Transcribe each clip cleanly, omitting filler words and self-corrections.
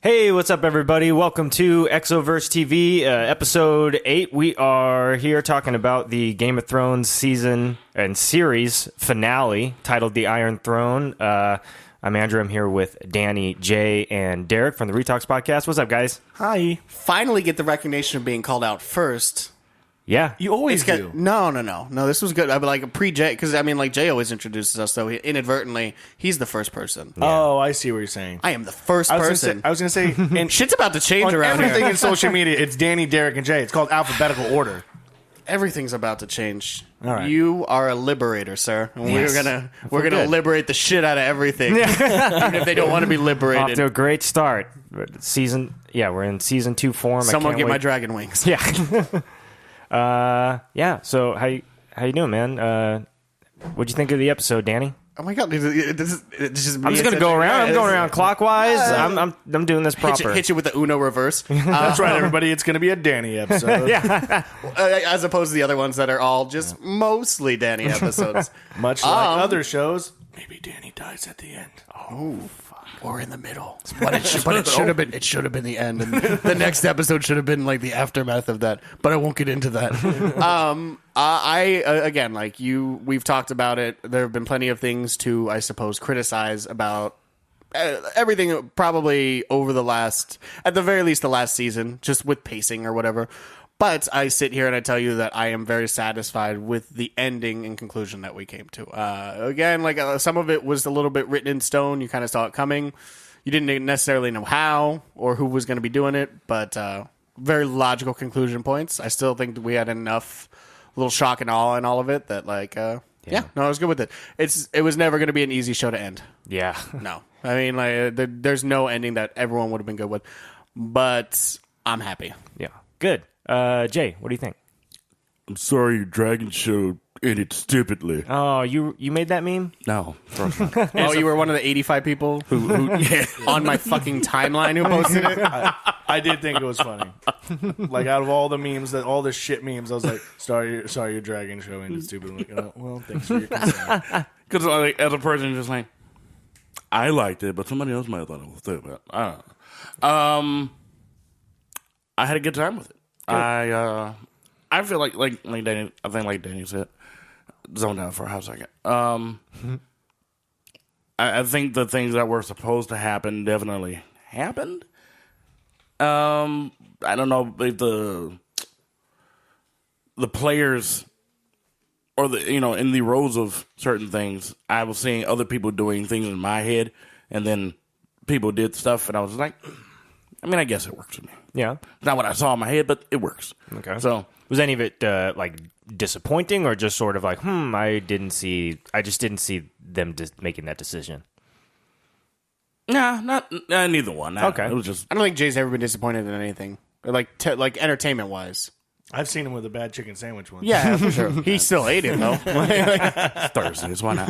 Hey, what's up, everybody? Welcome to ExoverseTV, episode 8. We are here talking about the Game of Thrones season and series finale titled The Iron Throne. I'm Andrew. I'm here with Danny, Jay, and Derek from the Retox Podcast. What's up, guys? Hi. Finally get the recognition of being called out first. Yeah. You always do. No, this was good. I like pre-Jay, because Jay always introduces us, so inadvertently, he's the first person. Yeah. Oh, I see what you're saying. I am the first person. I was going to say, and shit's about to change around everything here. in social media, it's Danny, Derek, and Jay. It's called alphabetical order. Everything's about to change. All right. You are a liberator, sir. And Yes. we're gonna liberate the shit out of everything, even if they don't want to be liberated. Off to a great start. We're in season 2 form. Someone get wait. my dragon wings. Yeah. So how you doing, man? What'd you think of the episode, Danny? Oh my god, this is just me. I'm just gonna go around. I'm going around clockwise. I'm doing this proper. Hit you with the Uno reverse. That's right, everybody. It's going to be a Danny episode. Yeah. As opposed to the other ones that are all just mostly Danny episodes. Much like other shows, maybe Danny dies at the end. Oh, fuck. Or in the middle. But it should have been. It should have been the end, and the next episode should have been like the aftermath of that. But I won't get into that. Again, like you, we've talked about it. There have been plenty of things to, I suppose, criticize about everything. Probably over the last, at the very least, the last season, just with pacing or whatever. But I sit here and I tell you that I am very satisfied with the ending and conclusion that we came to. Again, some of it was a little bit written in stone. You kind of saw it coming. You didn't necessarily know how or who was going to be doing it, but very logical conclusion points. I still think that we had enough little shock and awe in all of it that, I was good with it. It was never going to be an easy show to end. Yeah. No. I mean, there's no ending that everyone would have been good with, but I'm happy. Yeah. Good. Jay, what do you think? I'm sorry your dragon show ended stupidly. Oh, you made that meme? No. Oh, you were one of the 85 people who on my fucking timeline who posted it? I did think it was funny. Like, out of all the memes, all the shit memes, I was like, sorry your dragon show ended stupid. I'm like, oh, well, thanks for your concern. Because as a person, just like, I liked it, but somebody else might have thought it was stupid. I don't know. I had a good time with it. I feel like Danny. I think like Danny said, zone out for a hot second. I think the things that were supposed to happen definitely happened. I don't know if the players or in the roles of certain things, I was seeing other people doing things in my head, and then people did stuff, and I was like, I guess it works for me. Yeah. Not what I saw in my head, but it works. Okay. So was any of it disappointing, or just sort of like, I just didn't see them making that decision? nah, neither one. Nah, Okay. It was just I don't think Jay's ever been disappointed in anything, like entertainment wise. I've seen him with a bad chicken sandwich once. Yeah, for sure. He still ate it though. Thursdays. Why not?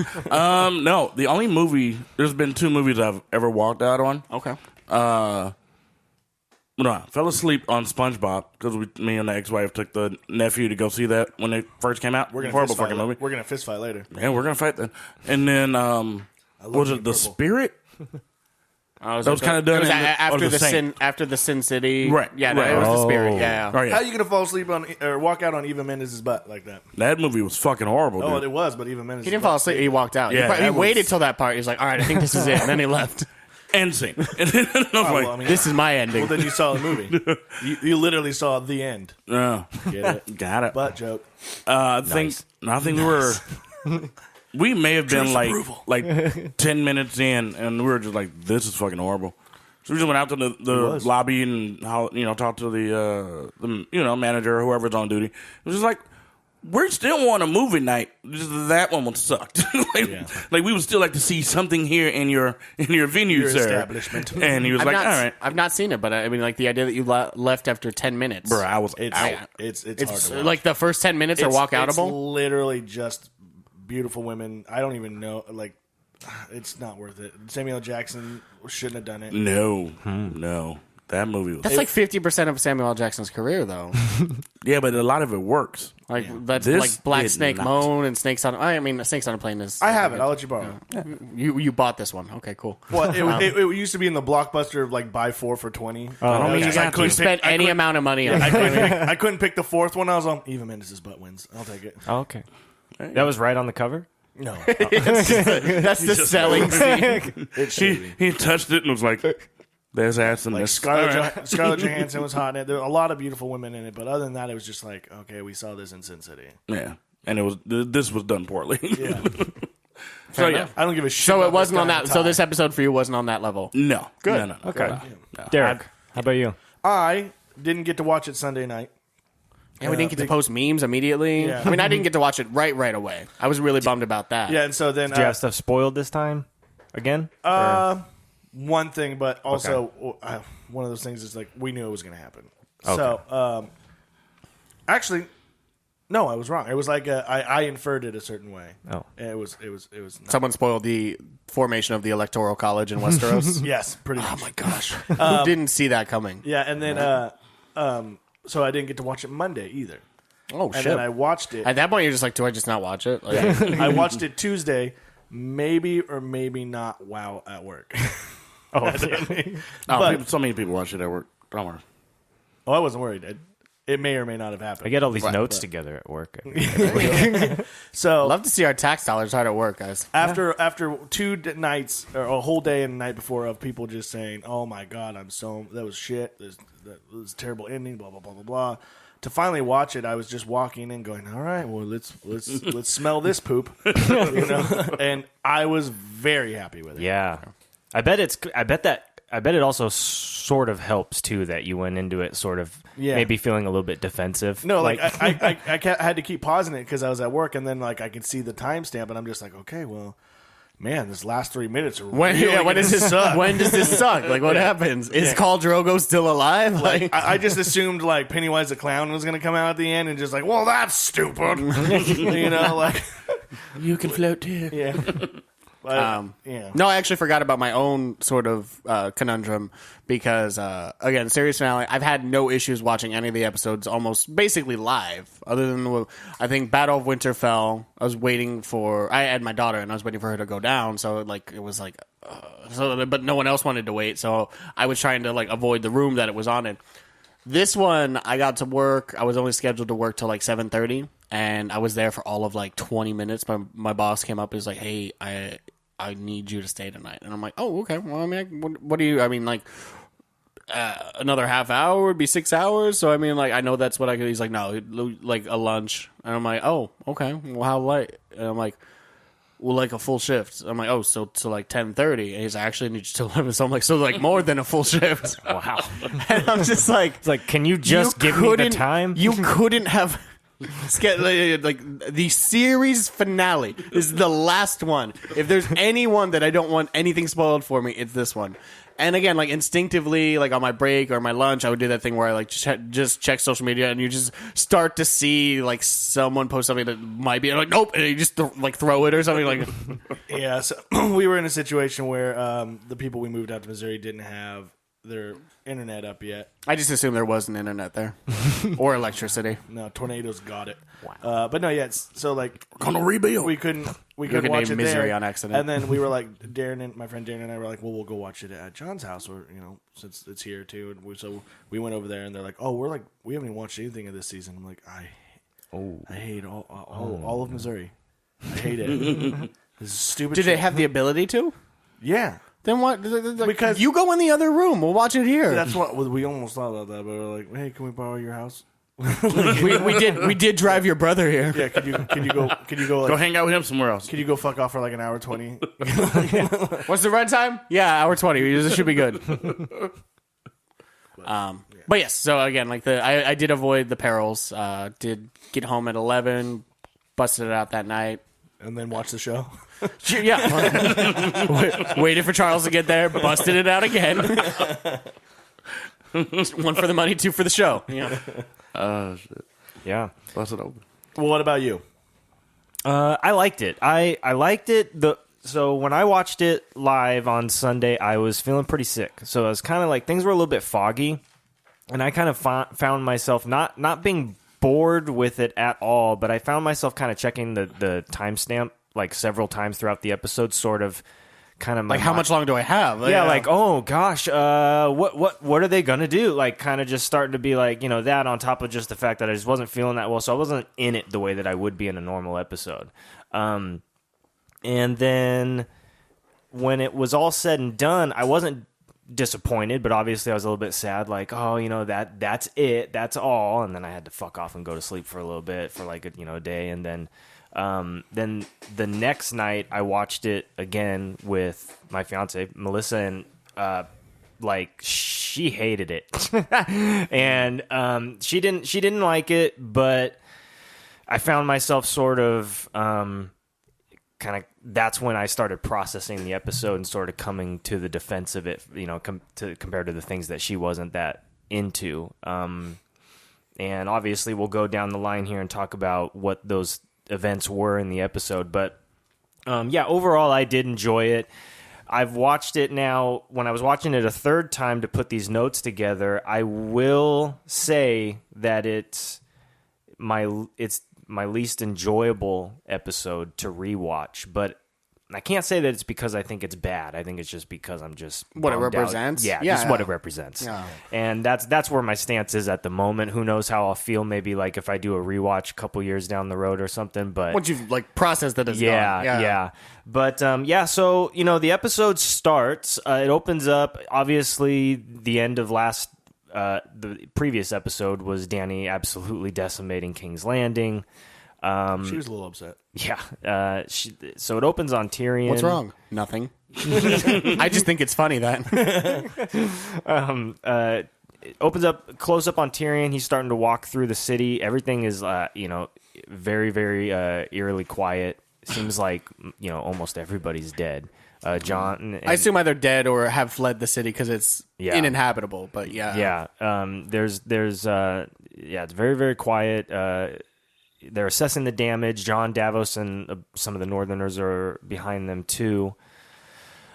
No, the only movie. There's been 2 movies I've ever walked out on. Okay. No, I fell asleep on SpongeBob because me and the ex-wife took the nephew to go see that when it first came out. We're gonna horrible fist fight fucking movie. We're gonna fist fight later. Yeah, we're gonna fight then. And then was it The Spirit? That was kind of done after the Saint. after the Sin City. Right, Yeah, no, right. it was the Spirit. Oh. Yeah. Oh, yeah. How are you gonna fall asleep on or walk out on Eva Mendes' butt like that? That movie was fucking horrible, dude. Oh, it was, but Eva Mendes. He didn't fall asleep. He walked out. Yeah, he that was- waited till that part. He was like, "All right, I think this is it," and then he left. And sing. And then I was like, well, I mean, This is my ending. well, then you saw the movie. You literally saw the end. Get it? Got it. Butt joke. I think we were. We may have been like 10 minutes in, and we were just like, "This is fucking horrible." So we just went out to the lobby and talked to the manager or whoever's on duty. It was just like, we still want a movie night. Just that one sucked. Like we would still like to see something here in your venue, Your sir. establishment. And he was like, "All right, I've not seen it, but I mean, like the idea that you left after 10 minutes. bro." I was It's out. it's hard It's to watch. like the first 10 minutes are walk It's outable. literally just beautiful women. I don't even know. Like, it's not worth it. Samuel L. Jackson shouldn't have done it. No, no. That movie was... That's like 50% of Samuel L. Jackson's career, though. Yeah, but a lot of it works. Like that's This like Black did Snake not. Moan and Snakes on. I mean, Snakes on a Plane is. I have it. I'll let you borrow it. You bought this one. Okay, cool. Well, it used to be in the Blockbuster, like buy 4 for $20. I don't mean You you got got to to. spend any amount of money on. I couldn't pick the 4th one. I was on Eva Mendes' butt wins. I'll take it. Oh, okay. That was right on the cover? No. That's the selling scene. He touched it and was like, there's ass in this. Scarlett Johansson was hot in it. There were a lot of beautiful women in it, but other than that, it was just like, okay, we saw this in Sin City. Yeah. And it was this was done poorly. Yeah. So yeah. I don't give a shit. So about it wasn't this on guy that. in So tie. this episode for you wasn't on that level. No. Good. No. Okay. No. Derek, how about you? I didn't get to watch it Sunday night. Yeah, we didn't get to post memes immediately. Yeah. I mean, I didn't get to watch it right away. I was really bummed about that. Yeah, and so then Do you have stuff spoiled this time? Again? one thing, but also one of those things is like we knew it was going to happen. Okay. So actually, no, I was wrong. It was like I inferred it a certain way. Oh. And it was not. Someone spoiled the formation of the Electoral College in Westeros. Yes, pretty much. Oh my gosh. Who didn't see that coming? Yeah, and then so I didn't get to watch it Monday either. Oh, And shit. then I watched it. At that point, you're just like, do I just not watch it? Like, I watched it Tuesday, maybe or maybe not while at work. So many people watch it at work. Don't worry. Oh, I wasn't worried. It may or may not have happened. I get all these notes together at work. So love to see our tax dollars hard at work, guys. after 2 nights or a whole day and the night before of people just saying, "Oh my god, that was shit. That was a terrible ending." Blah blah blah blah blah. To finally watch it, I was just walking in, going, "All right, well let's smell this poop," And I was very happy with it. Yeah. I bet it also sort of helps too that you went into it sort of maybe feeling a little bit defensive. No, like I had to keep pausing it because I was at work, and then like I could see the timestamp, and I'm just like, okay, well, man, this last 3 minutes are When really does this suck. When does this suck? Like, what happens? Is Khal Drogo still alive? Like, I just assumed like Pennywise the Clown was going to come out at the end and just like, well, that's stupid, like you can float too. yeah. But, yeah. No, I actually forgot about my own sort of conundrum because, again, series finale, I've had no issues watching any of the episodes almost basically live, other than, I think, Battle of Winterfell. I was waiting I had my daughter, and I was waiting for her to go down, so, like, it was like, but no one else wanted to wait, so I was trying to, like, avoid the room that it was on in. This one, I got to work. I was only scheduled to work till, like, 7:30, and I was there for all of, like, 20 minutes. My boss came up and was like, hey, I need you to stay tonight. And I'm like, oh, okay. Well, I mean, what do you, I mean, like, another half hour would be 6 hours. So, I mean, like, I know that's what I could, he's like, no, like a lunch. And I'm like, oh, okay. Well, how late? And I'm like, well, like a full shift. I'm like, oh, so like 10:30. And he's like, actually, I need you till 11. So I'm like, so like more than a full shift. Wow. And I'm just like, It's like, can you just give me the time? You couldn't have. Like the series finale is the last one. If there's anyone that I don't want anything spoiled for me, it's this one. And again, like instinctively, like on my break or my lunch, I would do that thing where I like just check social media, and you just start to see like someone post something that might be like nope, and you just throw it or something like. Yeah, so we were in a situation where the people we moved out to Missouri didn't have their internet up yet. I just assumed there was an internet there or electricity. No, tornadoes got it. Wow. But no, yeah. So like, Gonna rebuild. we couldn't gonna watch it name Misery there on accident. And then we were like, my friend Darren and I were like, well, we'll go watch it at John's house, or since it's here too. And so we went over there, and they're like, oh, we haven't even watched anything of this season. I'm like, I hate all of Missouri. I hate it. This is stupid. Did they have the ability to? Yeah. Then what? Because you go in the other room. We'll watch it here. that's what we almost thought about that, but we were like, hey, can we borrow your house? we did drive your brother here. Yeah, could you go like, Go hang out with him somewhere else. could you go fuck off for like an hour 20? What's the run time? Yeah, hour 20. This should be good. But yes, so again, like I did avoid the perils. Did get home at 11, busted it out that night. And then watch the show. Yeah, waited for Charles to get there, busted it out again. 1 for the money, 2 for the show. Yeah. Shit. Yeah. Bust it open. Well, what about you? I liked it. I liked it. So when I watched it live on Sunday, I was feeling pretty sick. So I was kind of like, things were a little bit foggy, and I kind of found myself not being bored with it at all, but I found myself kind of checking the timestamp like several times throughout the episode, sort of kind of Like, how much longer do I have? Yeah, like, oh gosh, what are they gonna do? Like, kind of just starting to be like, that on top of just the fact that I just wasn't feeling that well, so I wasn't in it the way that I would be in a normal episode. And then when it was all said and done, I wasn't disappointed, but obviously I was a little bit sad, like, oh, that's it, that's all, and then I had to fuck off and go to sleep for a little bit for like a day, and then the next night I watched it again with my fiance Melissa, and like she hated it, and she didn't like it, but I found myself sort of kind of, that's when I started processing the episode and sort of coming to the defense of it, compared to the things that she wasn't that into. And obviously we'll go down the line here and talk about what those events were in the episode. But overall I did enjoy it. I've watched it now. When I was watching it a third time to put these notes together, I will say that it's my least enjoyable episode to rewatch, but I can't say that it's because I think it's bad. I think it's just because I'm just what it bummed represents. out. Just what it represents. Yeah. And that's where my stance is at the moment. Who knows how I'll feel? Maybe like if I do a rewatch a couple years down the road or something. But once you've like processed that as yeah. But so the episode starts. It opens up. Obviously, the end of the previous episode was Dany absolutely decimating King's Landing. She was a little upset. Yeah. So it opens on Tyrion. What's wrong? Nothing. I just think it's funny that. It opens up close up on Tyrion. He's starting to walk through the city. Everything is, very, very eerily quiet. Seems like almost everybo's dead. John. I assume either dead or have fled the city because it's uninhabitable. But yeah. There's it's very, very quiet. They're assessing the damage. John, Davos, and some of the Northerners are behind them too.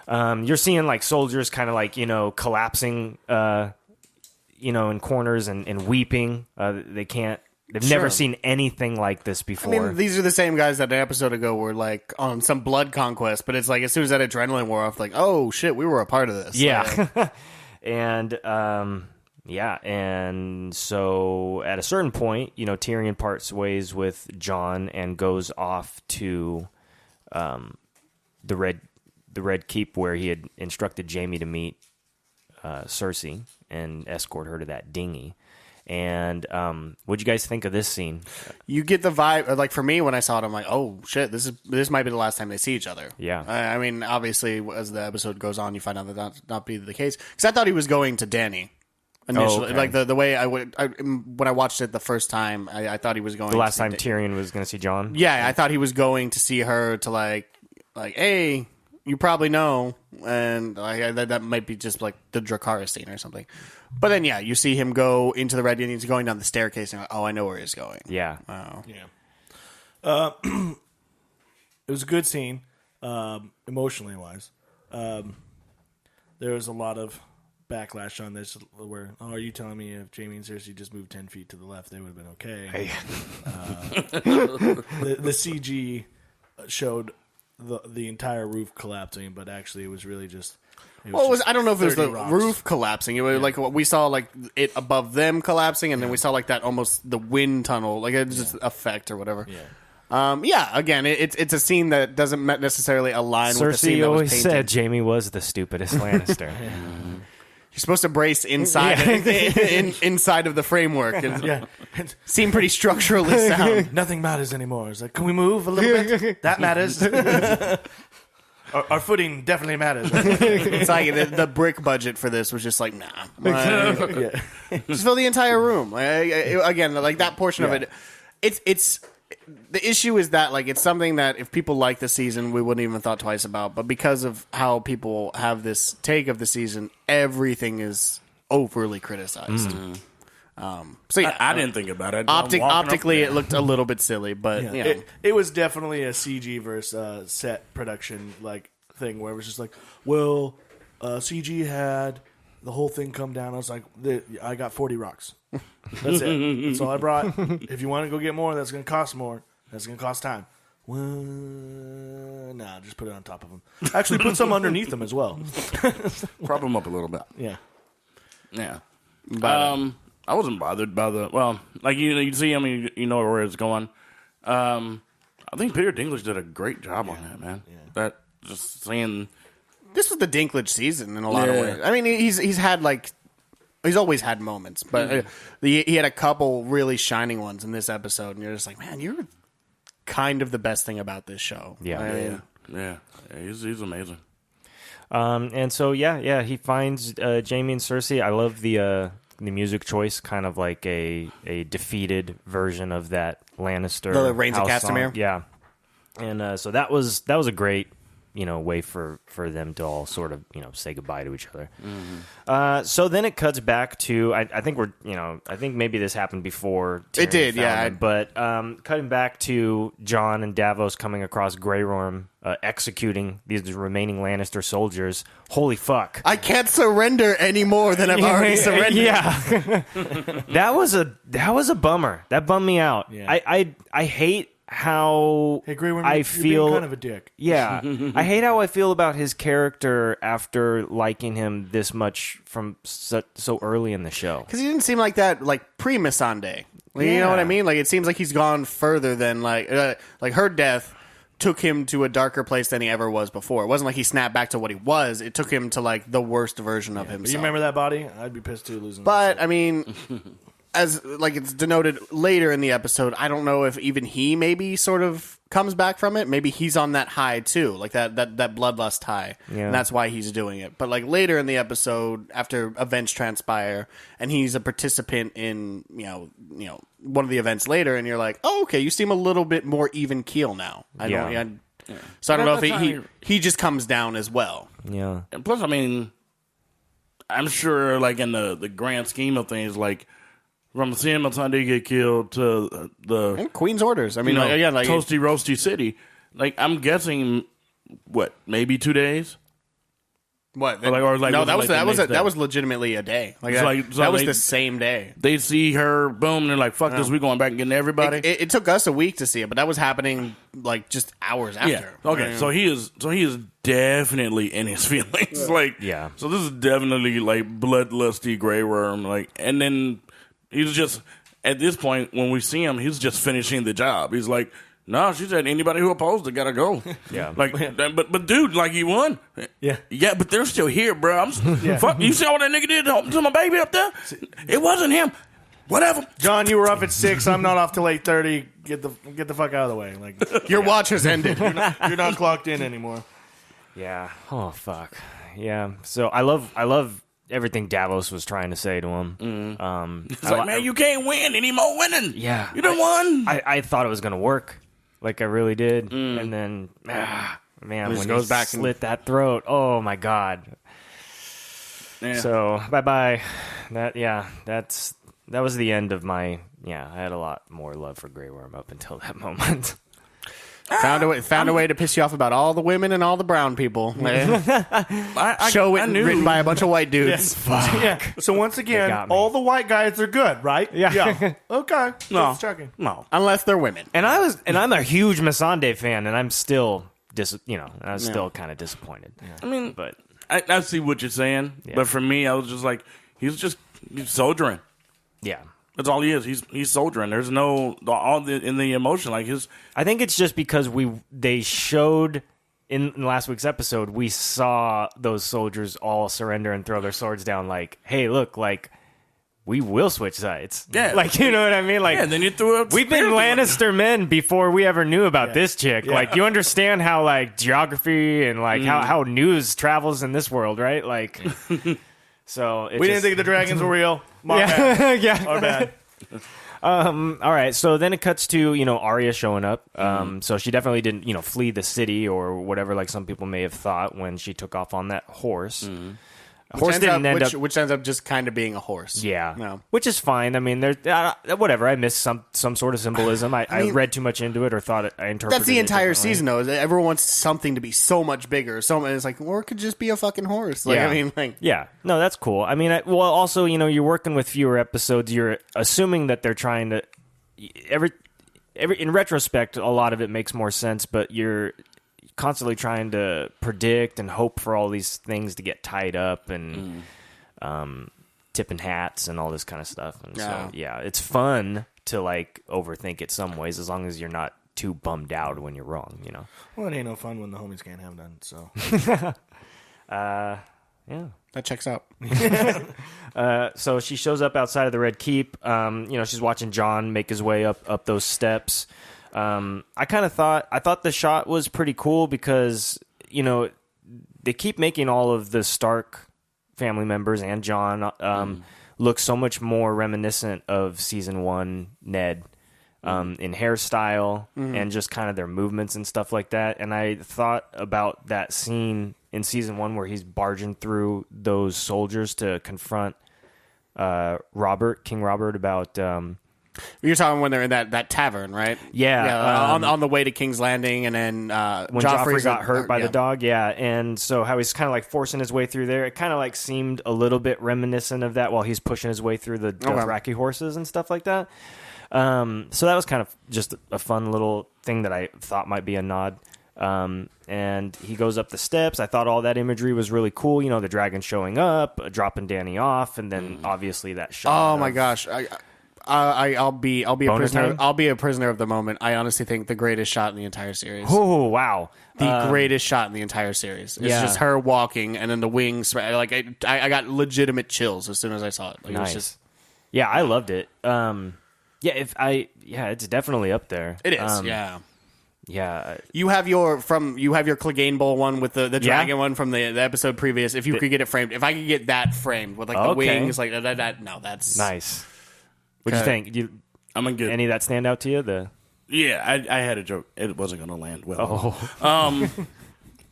You're seeing like soldiers kind of like collapsing, in corners and weeping. They've never seen anything like this before. I mean, these are the same guys that an episode ago were like on some blood conquest, but it's like as soon as that adrenaline wore off, like, oh shit, we were a part of this. Yeah. And so at a certain point, Tyrion parts ways with Jon and goes off to the Red Keep where he had instructed Jaime to meet Cersei and escort her to that dinghy. And what'd you guys think of this scene? You get the vibe, like for me when I saw it, I'm like, oh shit, this might be the last time they see each other. Yeah. I mean, obviously, as the episode goes on, you find out that not be the case. Because I thought he was going to Dany. Initially, like the way when I watched it the first time, I thought he was going. The last time Tyrion was going to see Jon. Yeah, I thought he was going to see her to like, hey, you probably know, and that might be just like the Dracarys scene or something. But then you see him go into the Red Inn. He's going down the staircase, and I know where he's going. Yeah. Oh. Yeah. It was a good scene, emotionally wise. There was a lot of backlash on this where, are you telling me if Jaime and Cersei just moved 10 feet to the left, they would have been okay? Hey. The CG showed the entire roof collapsing, but actually it was really just... I don't know if it was the rocks. roof collapsing. It was like what we saw, like it above them collapsing, and then we saw like that almost the wind tunnel, like it's just effect or whatever. Yeah. Again, it's a scene that doesn't necessarily align with the scene that was painted. Cersei always said Jaime was the stupidest Lannister. You're supposed to brace inside inside of the framework and seem pretty structurally sound. Nothing matters anymore. It's like, can we move a little bit? That matters. Our footing definitely matters. It's like the brick budget for this was just like, nah. Just fill the entire room. Again, like that portion of it. It's the issue is that like it's something that if people like the season, we wouldn't even thought twice about. But because of how people have this take of the season, everything is overly criticized. So yeah, I didn't think about it. optically, it looked a little bit silly, but Yeah. you know. It was definitely a CG versus set production like thing where it was just like, well, CG had the whole thing come down. I was like, I got 40 rocks. That's it. That's all I brought. If you want to go get more, that's going to cost more. That's going to cost time. Well, nah, just put it on top of them. Actually, put some underneath them as well. Prop them up a little bit. Yeah. Yeah. But, I wasn't bothered by like you see him, you know where it's going. I think Peter Dinklage did a great job on that, man. Yeah. That just saying. this was the Dinklage season in a lot of ways. I mean, he's had he's always had moments, but he had a couple really shining ones in this episode, and you're just like, man, you're kind of the best thing about this show. Yeah. Yeah. He's amazing. And so he finds Jamie and Cersei. I love the music choice, kind of like a defeated version of that Lannister. The Reigns of house song. Castamere? Yeah. And so that was a great way for them to all sort of say goodbye to each other. Mm-hmm. So then it cuts back to I think I think maybe this happened before Tyrion It did, found yeah. them, but cutting back to Jon and Davos coming across Grey Worm, executing these remaining Lannister soldiers. Holy fuck! I can't surrender any more than I've already surrendered. Yeah, that was a bummer. That bummed me out. Yeah. I hate how Hey, Grey Worm, I you're feel being kind of a dick. Yeah, I hate how I feel about his character after liking him this much from so early in the show. Because he didn't seem like that, pre-Missandei. You know what I mean? It seems like he's gone further than, her death took him to a darker place than he ever was before. It wasn't like he snapped back to what he was. It took him to, the worst version of himself. But you remember that body? I'd be pissed too losing. But, I mean, as, it's denoted later in the episode, I don't know if even he maybe sort of comes back from it. Maybe he's on that high, too. that bloodlust high. Yeah. And that's why he's doing it. But, later in the episode, after events transpire, and he's a participant in, one of the events later, and you're like, oh, okay, you seem a little bit more even keel now. So I don't know if he just comes down as well. Yeah, And plus, I mean, I'm sure, in the grand scheme of things, from seeing my Sunday get killed to the And Queen's orders. I mean, toasty roasty city. I'm guessing, maybe 2 days. what? No, that was legitimately a day. That was the same day. They see her, boom, and they're like, "Fuck this, we going back and getting everybody." It took us a week to see it, but that was happening just hours after. Yeah. Okay. So he is definitely in his feelings. Yeah. So this is definitely bloodlusty Grey Worm. And then he's just at this point when we see him, he's just finishing the job. He's like, no, she said anybody who opposed it gotta go. Yeah. But dude, you won. Yeah. Yeah, but they're still here, bro. Fuck, you see what that nigga did to my baby up there? It wasn't him. Whatever. John, you were up at 6. I'm not off till 8:30. Get the fuck out of the way. Your watch has ended. You're not clocked in anymore. yeah. Oh fuck. Yeah. So I love everything Davos was trying to say to him. It's man, you can't win any more winning. Yeah. You done won. I thought it was gonna work. I really did. And then, man, when he goes back slit that throat, oh my god. Yeah. So bye. That was the end of my. Yeah, I had a lot more love for Grey Worm up until that moment. Found a way to piss you off about all the women and all the brown people. Show it written by a bunch of white dudes. Yeah. So once again, got me. all the white guys are good, right? Yeah. Okay. No. Just checking. No. Unless they're women. And I'm a huge Missandei fan, and I'm still still kind of disappointed. I mean, But I see what you're saying, but for me, I was just he's soldiering. yeah. That's all he is. He's soldiering. There's no in the emotion his. I think it's just because they showed in last week's episode, we saw those soldiers all surrender and throw their swords down. Hey, look, we will switch sides. Yeah, you know what I mean. And then you threw up. We've been Lannister men before we ever knew about this chick. Yeah. You understand how geography and how news travels in this world, right? So We didn't think the dragons were real. My bad. yeah. Our bad. All right, so then it cuts to Arya showing up. So she definitely didn't flee the city or whatever, some people may have thought when she took off on that horse. Horse didn't end up, which ends up just kind of being a horse. yeah, No. which is fine. I mean, there's whatever. I missed some sort of symbolism. I read too much into it or thought I interpreted. That's the it entire differently. season, though. Is that everyone wants something to be so much bigger. So it's like, or it could just be a fucking horse. Like, Yeah. I mean, like, Yeah, no, that's cool. I mean, well, also, you're working with fewer episodes. You're assuming that they're trying to every in retrospect, a lot of it makes more sense, but you're constantly trying to predict and hope for all these things to get tied up and tipping hats and all this kind of stuff. And so, yeah, it's fun to like overthink it some ways, as long as you're not too bummed out when you're wrong. Well, it ain't no fun when the homies can't have none. So Yeah. that checks out. So she shows up outside of the Red Keep. She's watching John make his way up those steps. I thought the shot was pretty cool because, they keep making all of the Stark family members and John look so much more reminiscent of season 1 Ned in hairstyle and just kind of their movements and stuff like that. And I thought about that scene in season 1 where he's barging through those soldiers to confront King Robert about... You're talking when they're in that tavern, right? Yeah. On the way to King's Landing, and then when Joffrey got hurt by the dog, and so how he's kind of like forcing his way through there. It kind of like seemed a little bit reminiscent of that while he's pushing his way through the Dothraki horses and stuff like that. So that was kind of just a fun little thing that I thought might be a nod. And he goes up the steps. I thought all that imagery was really cool. The dragon showing up, dropping Danny off, and then obviously that shot. Oh my gosh. I'll be a Bonus prisoner. time? I'll be a prisoner of the moment. I honestly think the greatest shot in the entire series. Oh wow! The greatest shot in the entire series. It's just her walking, and then the wings. Like I got legitimate chills as soon as I saw it. Like, Nice. It was just, Yeah, I loved it. It's definitely up there. it is. Yeah. Yeah. You have your Clegane Bowl one with the dragon one from the episode previous. If you could get it framed, if I could get that framed with like the Okay. wings, like that. No, that's Nice. What'd you think? I'm gonna get Any of that stand out to you? Yeah, I had a joke. It wasn't gonna land well.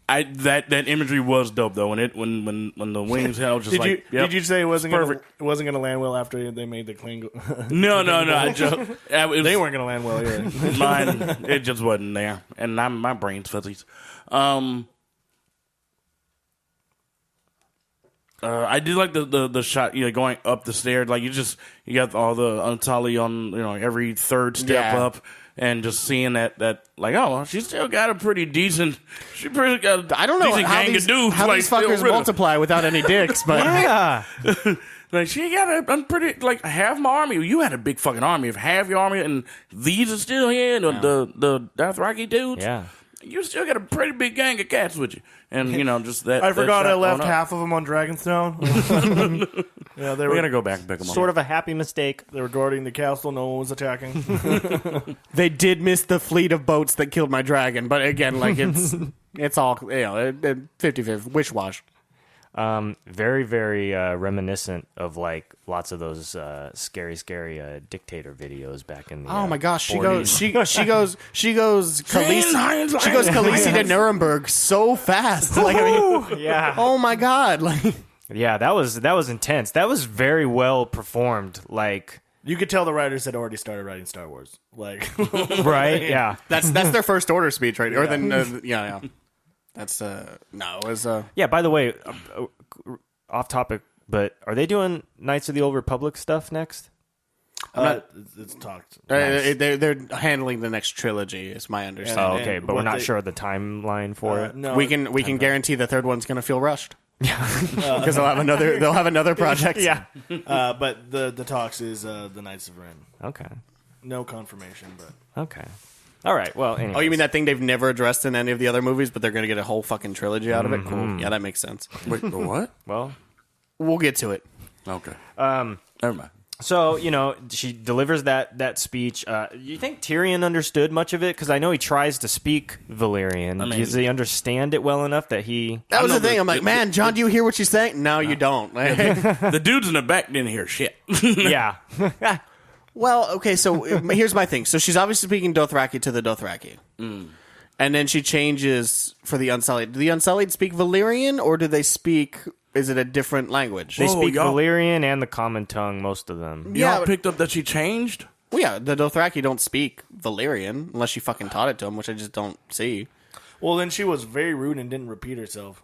That imagery was dope though. When the wings held, just did you say it wasn't perfect. it wasn't going to land well after they made the clean? No. I just They weren't going to land well either. mine. It just wasn't there, and my brain's fuzzies. I did like the shot, going up the stairs. Like you got all the Untali on, every third step up, and just seeing that like, oh, well, she's still got a pretty decent. She pretty got. I don't know decent how gang these, of dudes, how like, these fuckers still multiply without any dicks, but Yeah. Like she got a pretty like half my army. You had a big fucking army of half your army, and these are still here. The Dothraki dudes. Yeah. You still got a pretty big gang of cats with you, and just that. I forgot I that shot left going up. half of them on Dragonstone. Yeah, they We're were gonna go back and pick them up. Sort of a happy mistake. they were guarding the castle. No one was attacking. they did miss the fleet of boats that killed my dragon. But again, like it's all 50-50 wish wash. Very, very reminiscent of like lots of those scary dictator videos back in the. Oh my gosh, she 40s. goes Khaleesi to Nuremberg so fast. Like I mean, Yeah. oh my god, like Yeah, that was intense. That was very well performed. Like, You could tell the writers had already started writing Star Wars. Like, right? Yeah. that's their first order speech, right? Or then yeah. That's no, it was Yeah, by the way, off topic, but are they doing Knights of the Old Republic stuff next? it's talked. they're handling the next trilogy, is my understanding. Oh, okay, but we're what not they- sure of the timeline for it. No, We can guarantee the third one's going to feel rushed. Because they'll have another project. Yeah. but the talks is the Knights of Ren. Okay. No confirmation, but Okay. All right. Well, anyway. Oh, you mean that thing they've never addressed in any of the other movies, but they're going to get a whole fucking trilogy out of it? Cool. Yeah, that makes sense. Wait, the what? Well, We'll get to it. Okay. Never mind. so, she delivers that speech. You think Tyrion understood much of it? Because I know he tries to speak Valyrian. Does he understand it well enough that he... That was know the thing. the- I'm like, man, John, do you hear what she's saying? No, you don't. The dudes in the back didn't hear shit. Yeah. Well, okay, so here's my thing. So she's obviously speaking Dothraki to the Dothraki. And then she changes for the Unsullied. Do the Unsullied speak Valyrian, or do they speak is it a different language? They Whoa, speak y'all- Valyrian and the Common Tongue, most of them. Yeah, Y'all but- picked up that she changed? Well, yeah, the Dothraki don't speak Valyrian unless she fucking taught it to them, which I just don't see. Well, then she was very rude and didn't repeat herself.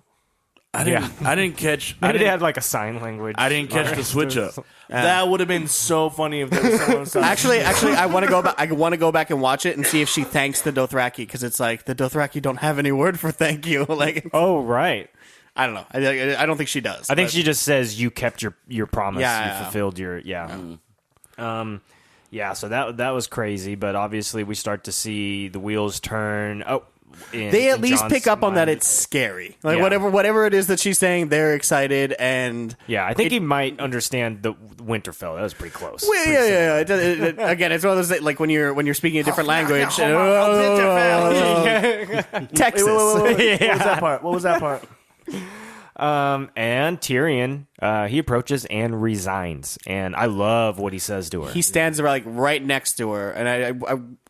I didn't catch. Maybe they had like a sign language. I didn't catch the switch up. That would have been so funny if there was someone else. Actually, I want to go back. I want to go back and watch it and see if she thanks the Dothraki, because it's like the Dothraki don't have any word for thank you. Like, Oh, right. I don't know. I don't think she does. I think but- she just says you kept your promise. Yeah, You yeah. fulfilled your yeah. So that was crazy, but obviously we start to see the wheels turn. Oh, They at least John's pick up on that mind. it's scary. Like Yeah. whatever it is that she's saying, they're excited and Yeah, I think he might understand the Winterfell. That was pretty close. well, yeah. Again, it's one of those that, like when you're speaking a different language. Texas. What was that part? What was that part? And Tyrion, he approaches and resigns, and I love what he says to her. He stands like right next to her, and I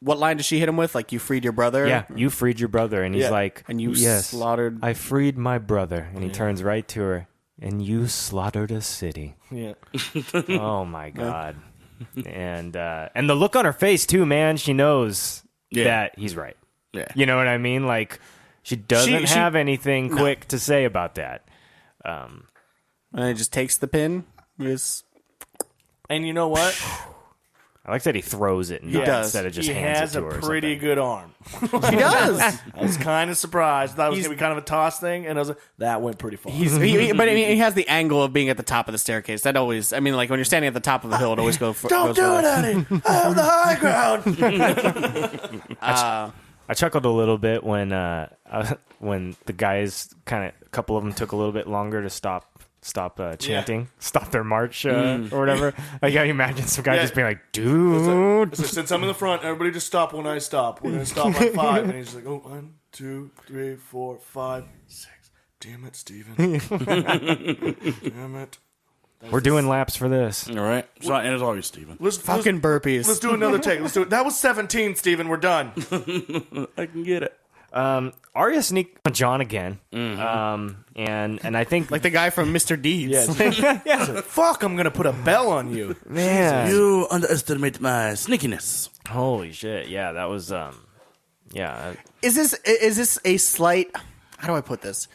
what line does she hit him with? Like, you freed your brother. Yeah, you freed your brother, and he's Yeah. like, And you yes, slaughtered- I freed my brother, and he turns right to her, and you slaughtered a city. Yeah. Oh my god! And the look on her face too, man. She knows that he's right. Yeah. You know what I mean? Like she doesn't She- have anything quick to say about that. And he just takes the pin. Just And you know what? I like that he throws it and He does. instead of just He hands has it a to her. or pretty something. good arm. he does. I was kind of surprised. Thought it was going to be kind of a toss thing, and I was like, that went pretty far. But I mean, he has the angle of being at the top of the staircase. That always, I mean, like when you're standing at the top of the hill, it always goes. Don't do it, Eddie. I have the high ground. I chuckled a little bit when the guys a couple of them took a little bit longer to stop chanting, stop their march or whatever. Like, I imagine some guy just being like, dude. So since I'm in the front, everybody just stop when I stop. We're going to stop on 5. And he's like, oh, 1, 2, 3, 4, 5, 6. Damn it, Steven. Damn it. We're doing laps for this. All right. So, and it's always Steven. Fucking burpees. Let's do another take. Let's do it. That was 17, Steven. We're done. I can get it. Arya sneaked on John again. And I think Like the guy from Mr. Deeds. Fuck, I'm going to put a bell on you. man, You underestimate my sneakiness. holy shit, yeah, that was yeah. Is this a slight? How do I put this?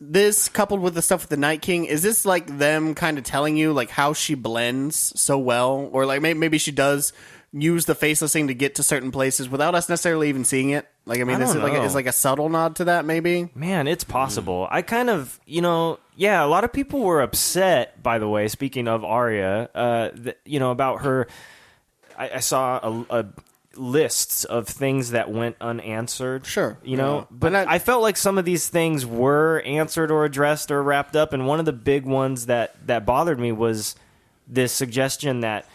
This coupled with the stuff with the Night King, is this like them kind of telling you like how she blends so well, or like maybe she does use the faceless thing to get to certain places without us necessarily even seeing it? Like, I mean, I is it don't like know. is like a subtle nod to that? Maybe. Man, it's possible. I kind of, a lot of people were upset, by the way, speaking of Arya, about her. I saw a lists of things that went unanswered. Sure. But I felt like some of these things were answered or addressed or wrapped up. And one of the big ones that bothered me was this suggestion that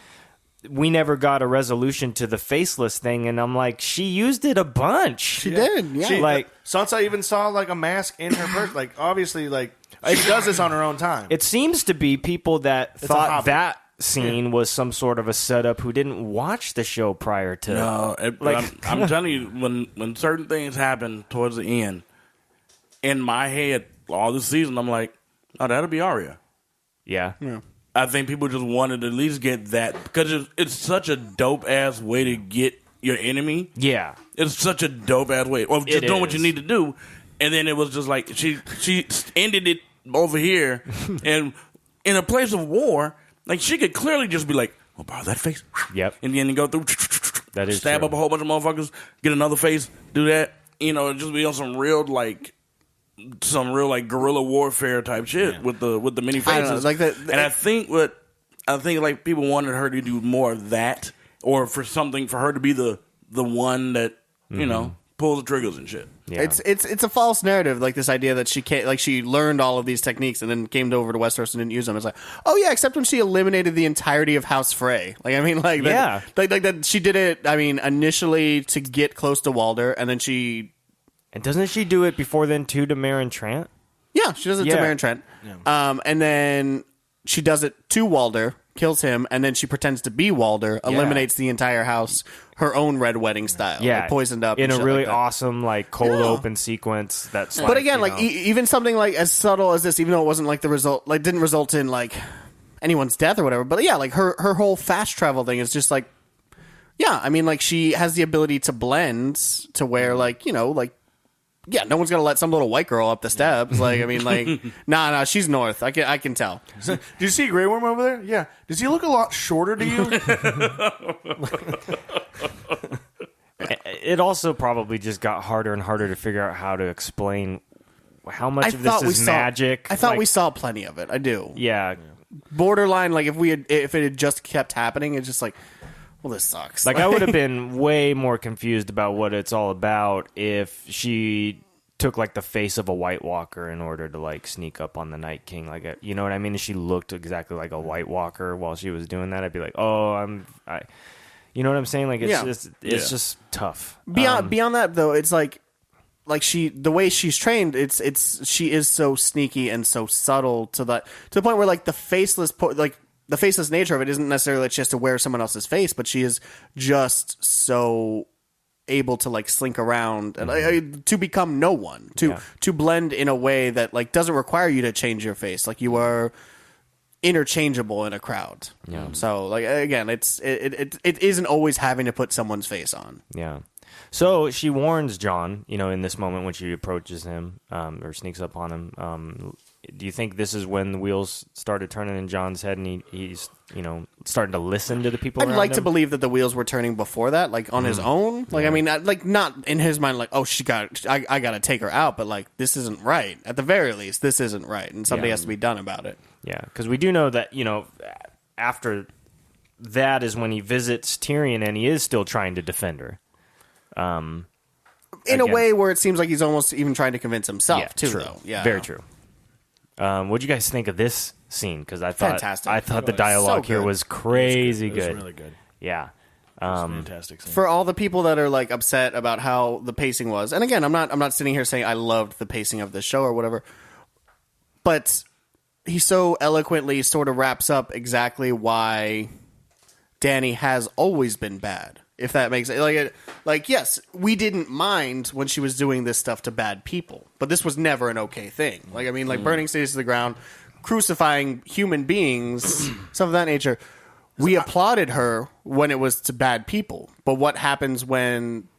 we never got a resolution to the faceless thing. And I'm like, she used it a bunch. She did. Yeah. Like, Sansa even saw like a mask in her purse. Like, obviously, like she does this on her own time. it seems to be people that a thought hobby. that scene was some sort of a setup who didn't watch the show prior to. No, I'm telling you, when certain things happen towards the end, in my head, all this season, I'm like, oh, that'll be Arya. Yeah. I think people just wanted to at least get that because it's such a dope ass way to get your enemy. Yeah. It's such a dope ass way of just It doing what you is. need to do, and then it was just like she ended it over here, and in a place of war, like she could clearly just be like, "Oh, borrow that face," Yep. and then go through, That is stab true. up a whole bunch of motherfuckers, get another face, do that. Just be on some real guerrilla warfare type shit with the many I don't know, faces. like and I think like people wanted her to do more of that, or for her to be the one that pulls the triggers and shit. Yeah. It's a false narrative, like this idea that she can't, like she learned all of these techniques and then came over to Westeros and didn't use them. It's like, oh yeah, except when she eliminated the entirety of House Frey. Like, I mean, like that, Yeah. like that she did it. I mean, initially to get close to Walder, and then she And doesn't she do it before then too to Maren Trant? she does it Yeah. to Maren Trent, and then she does it to Walder kills him, and then she pretends to be Walder, eliminates the entire house, her own Red Wedding style, like poisoned up in and a shit really like that. awesome like cold open sequence. That's But again, like even something like as subtle as this, even though it wasn't like the result, like didn't result in like anyone's death or whatever. But yeah, like her whole fast travel thing is just like, yeah, I mean, like she has the ability to blend to where like, you know, like, yeah, no one's gonna let some little white girl up the steps. Like, I mean, like, nah, she's North. I can tell. Do you see Grey Worm over there? Yeah. Does he look a lot shorter to you? It also probably just got harder and harder to figure out how to explain how much of this is magic. I thought we saw plenty of it. I do. Yeah. Borderline, like if it had just kept happening, it's just like, well, this sucks. Like I would have been way more confused about what it's all about if she took like the face of a White Walker in order to like sneak up on the Night King. Like, you know what I mean? If she looked exactly like a White Walker while she was doing that, I'd be like, you know what I'm saying? Like it's just tough. Beyond that though, it's like the way she's trained, she is so sneaky and so subtle to the point where like the faceless nature of it isn't necessarily that she has to wear someone else's face, but she is just so able to like slink around and to become no one, to blend in a way that like doesn't require you to change your face. Like you are interchangeable in a crowd. Yeah. So like again, it isn't always having to put someone's face on. Yeah. So she warns John, you know, in this moment when she approaches him or sneaks up on him. Do you think this is when the wheels started turning in John's head and he's, you know, starting to listen to the people around him? I'd like to believe that the wheels were turning before that, like on his own. Like, I mean, like not in his mind, like, oh, I got to take her out, but like, this isn't right. At the very least, this isn't right. And something has to be done about it. Yeah, because we do know that, you know, after that is when he visits Tyrion and he is still trying to defend her. In a way where it seems like he's almost even trying to convince himself, too, true. though. Yeah, very true. What'd you guys think of this scene? Because I thought fantastic. I thought the dialogue here was crazy good. It was really good. Yeah. Fantastic scene. For all the people that are like upset about how the pacing was, and again, I'm not sitting here saying I loved the pacing of this show or whatever, but he so eloquently sort of wraps up exactly why Dany has always been bad. If that makes it like yes, we didn't mind when she was doing this stuff to bad people, but this was never an okay thing. Like I mean, like burning cities to the ground, crucifying human beings, stuff of that nature. We applauded her when it was to bad people, but what happens when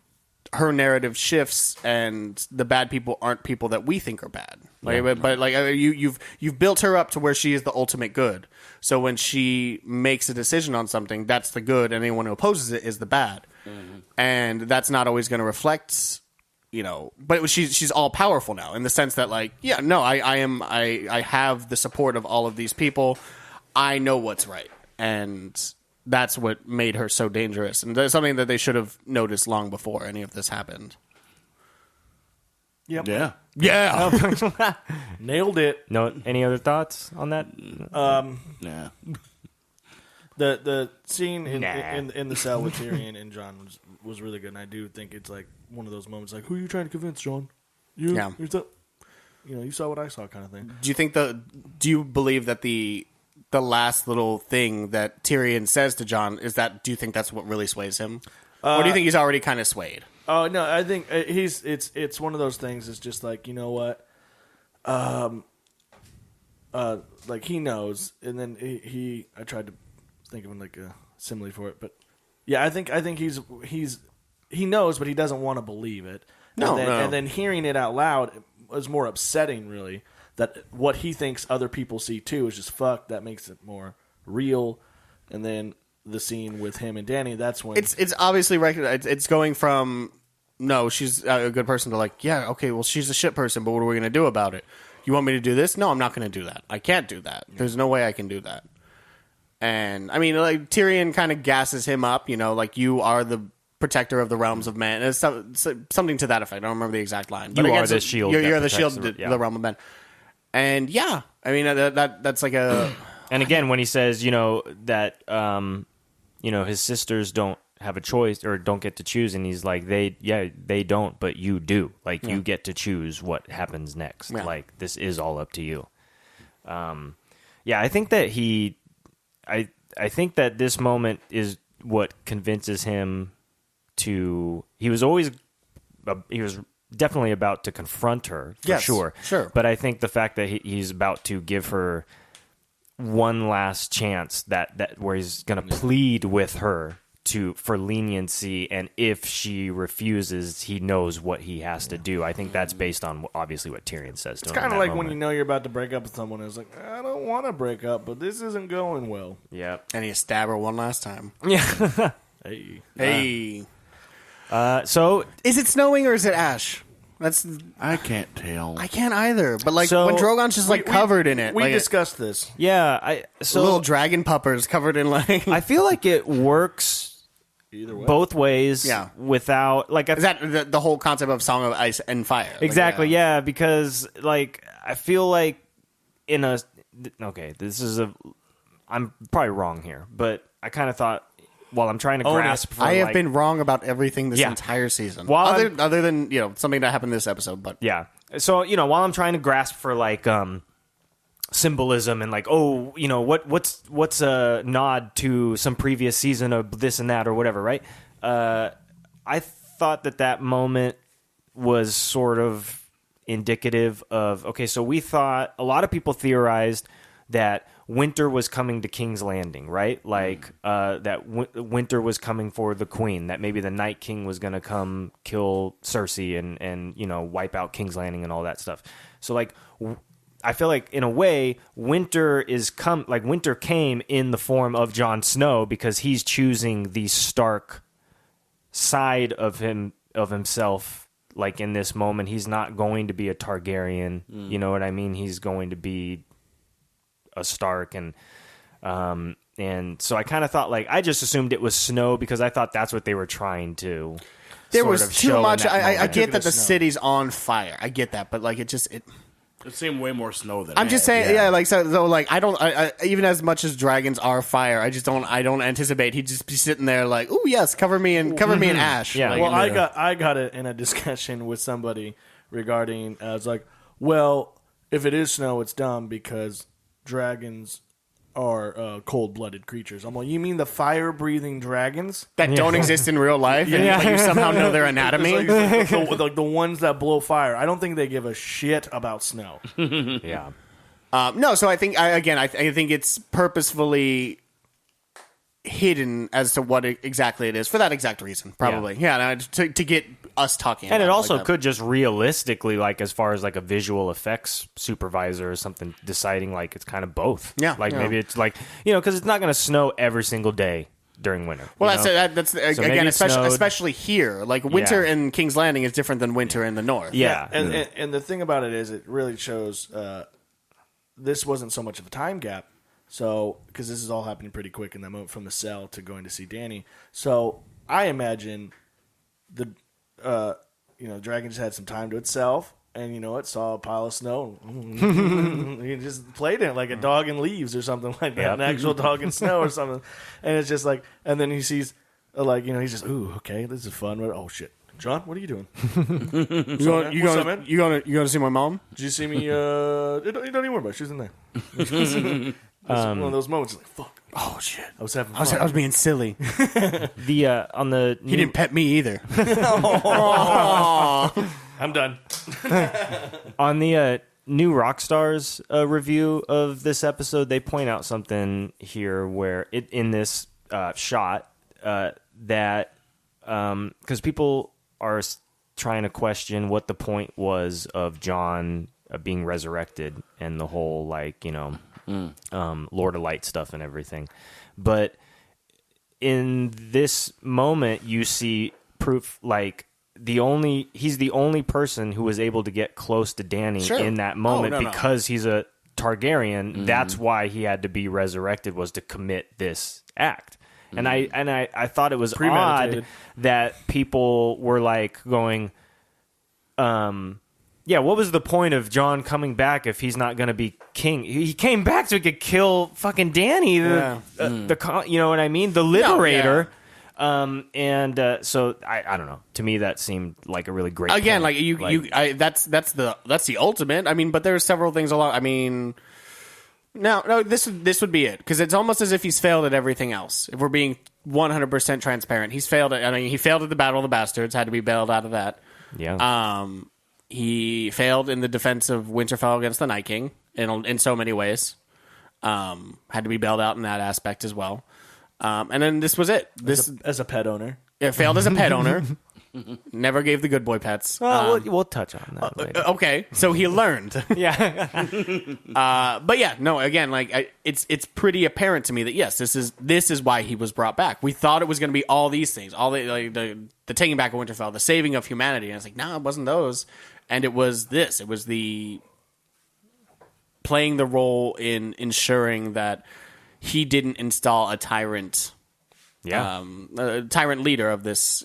her narrative shifts and the bad people aren't people that we think are bad? Like, but like you've built her up to where she is the ultimate good. So when she makes a decision on something, that's the good, and anyone who opposes it is the bad. Mm-hmm. And that's not always going to reflect, you know. But she's all powerful now in the sense that, like, yeah, no, I have the support of all of these people. I know what's right, and that's what made her so dangerous. And that's something that they should have noticed long before any of this happened. Yep. Yeah. Yeah. Nailed it. No, any other thoughts on that? Yeah. The scene in the cell with Tyrion and Jon was really good, and I do think it's like one of those moments like, who are you trying to convince, Jon? You saw what I saw kind of thing. Do you believe that the last little thing that Tyrion says to Jon do you think that's what really sways him? Or do you think he's already kind of swayed? Oh no, I think it's one of those things. It's just like, you know what, like he knows, and then I tried to think of like a simile for it, but yeah, I think he knows, but he doesn't want to believe it. And then hearing it out loud is more upsetting, really. That what he thinks other people see too is just fuck. That makes it more real, and then the scene with him and Dany, that's when it's obviously recognized. It's going from no, she's a good person to like, yeah, okay, well, she's a shit person, but what are we going to do about it? You want me to do this? No, I'm not going to do that. I can't do that. There's no way I can do that. And I mean, like Tyrion kind of gasses him up, you know, like you are the protector of the realms of men. It's something to that effect. I don't remember the exact line. But you are the shield. You're the shield of the realm of men. And yeah, I mean that's like a. And again, when he says, you know, that his sisters don't have a choice or don't get to choose, and he's like, they don't, but you do. Like you get to choose what happens next. Yeah. Like this is all up to you. I think that I think that this moment is what convinces him to. He was definitely about to confront her, for sure. But I think the fact that he's about to give her one last chance, that where he's going to plead with her for leniency, and if she refuses, he knows what he has to do. I think that's based on obviously what Tyrion says to him. It's kind of like when you know you're about to break up with someone. It's like, I don't want to break up, but this isn't going well. Yeah, and you stab her one last time. Yeah. Hey. So is it snowing or is it ash? I can't tell. I can't either. But when Drogon's just covered in it, we discussed this. Yeah, little dragon puppers covered in I feel like it works either way, both ways. Yeah. Is that the whole concept of Song of Ice and Fire? Exactly. Yeah, because I feel like this is I'm probably wrong here, but I kind of thought. While I'm trying to grasp, I have been wrong about everything this entire season. Other than something that happened this episode, but yeah. So while I'm trying to grasp for symbolism and what's a nod to some previous season of this and that or whatever, right? I thought that moment was sort of indicative of so we thought a lot of people theorized that winter was coming to King's Landing, right? That winter was coming for the Queen. That maybe the Night King was going to come kill Cersei and wipe out King's Landing and all that stuff. So I feel like in a way, winter came in the form of Jon Snow because he's choosing the Stark side of himself. In this moment, he's not going to be a Targaryen. You know what I mean? He's going to be a Stark, and so I kind of thought I just assumed it was snow because I thought that's what they were trying to. There was too much. I get that the city's on fire. I get that, but it seemed way more snow than. I'm just saying, I don't. I even as much as dragons are fire, I don't anticipate he'd just be sitting there oh yes, cover me in ash. Yeah. I got it in a discussion with somebody regarding. I was like, well, if it is snow, it's dumb because dragons are cold-blooded creatures. I'm like, you mean the fire-breathing dragons that don't exist in real life, and you somehow know their anatomy? The ones that blow fire. I don't think they give a shit about snow. Yeah. No, so I think I think it's purposefully hidden as to what exactly it is for that exact reason, probably. Yeah, to get us talking. And it also could just realistically, as far as a visual effects supervisor or something, deciding it's kind of both. Yeah. Maybe it's because it's not going to snow every single day during winter. Well, that's again, especially here. Winter in King's Landing is different than winter in the north. Yeah. And the thing about it is it really shows this wasn't so much of a time gap. So, because this is all happening pretty quick in that moment from the cell to going to see Dany. So, I imagine the dragon just had some time to itself, and it saw a pile of snow. He just played it like a dog in leaves or something like that, an actual dog in snow or something. And it's just and then he sees, he's just, ooh, okay, this is fun. Oh shit, John, what are you doing? You going to see my mom? Did you see me? You don't even worry about it. She's in there. It's one of those moments fuck. Oh shit! I was having fun. I was being silly. He didn't pet me either. I'm done. On the new Rockstars review of this episode, they point out something here where in this shot that because people are trying to question what the point was of Jon being resurrected and the whole Lord of Light stuff and everything. But in this moment, you see proof he's the only person who was able to get close to Dany in that moment because he's a Targaryen. Mm-hmm. That's why he had to be resurrected, was to commit this act. Mm-hmm. And I thought it was odd that people were going, yeah, what was the point of Jon coming back if he's not going to be king? He came back so he could kill fucking Dany, you know what I mean? The liberator. So I don't know. To me, that seemed like a really great again, point. that's the ultimate. I mean, but there are several things along. I mean, No, this would be it, because it's almost as if he's failed at everything else. If we're being 100% transparent, he failed at the Battle of the Bastards, had to be bailed out of that. Yeah. He failed in the defense of Winterfell against the Night King in so many ways. Had to be bailed out in that aspect as well. And then this was it. As a pet owner. It failed as a pet owner. Never gave the good boy pets. Well, we'll touch on that later. Okay, so he learned. Yeah. But yeah, no. Again, like it's pretty apparent to me that yes, this is why he was brought back. We thought it was going to be all these things, all the taking back of Winterfell, the saving of humanity, and it's like, no, it wasn't those, and it was this. It was the playing the role in ensuring that he didn't install a tyrant. Yeah. A tyrant leader of this,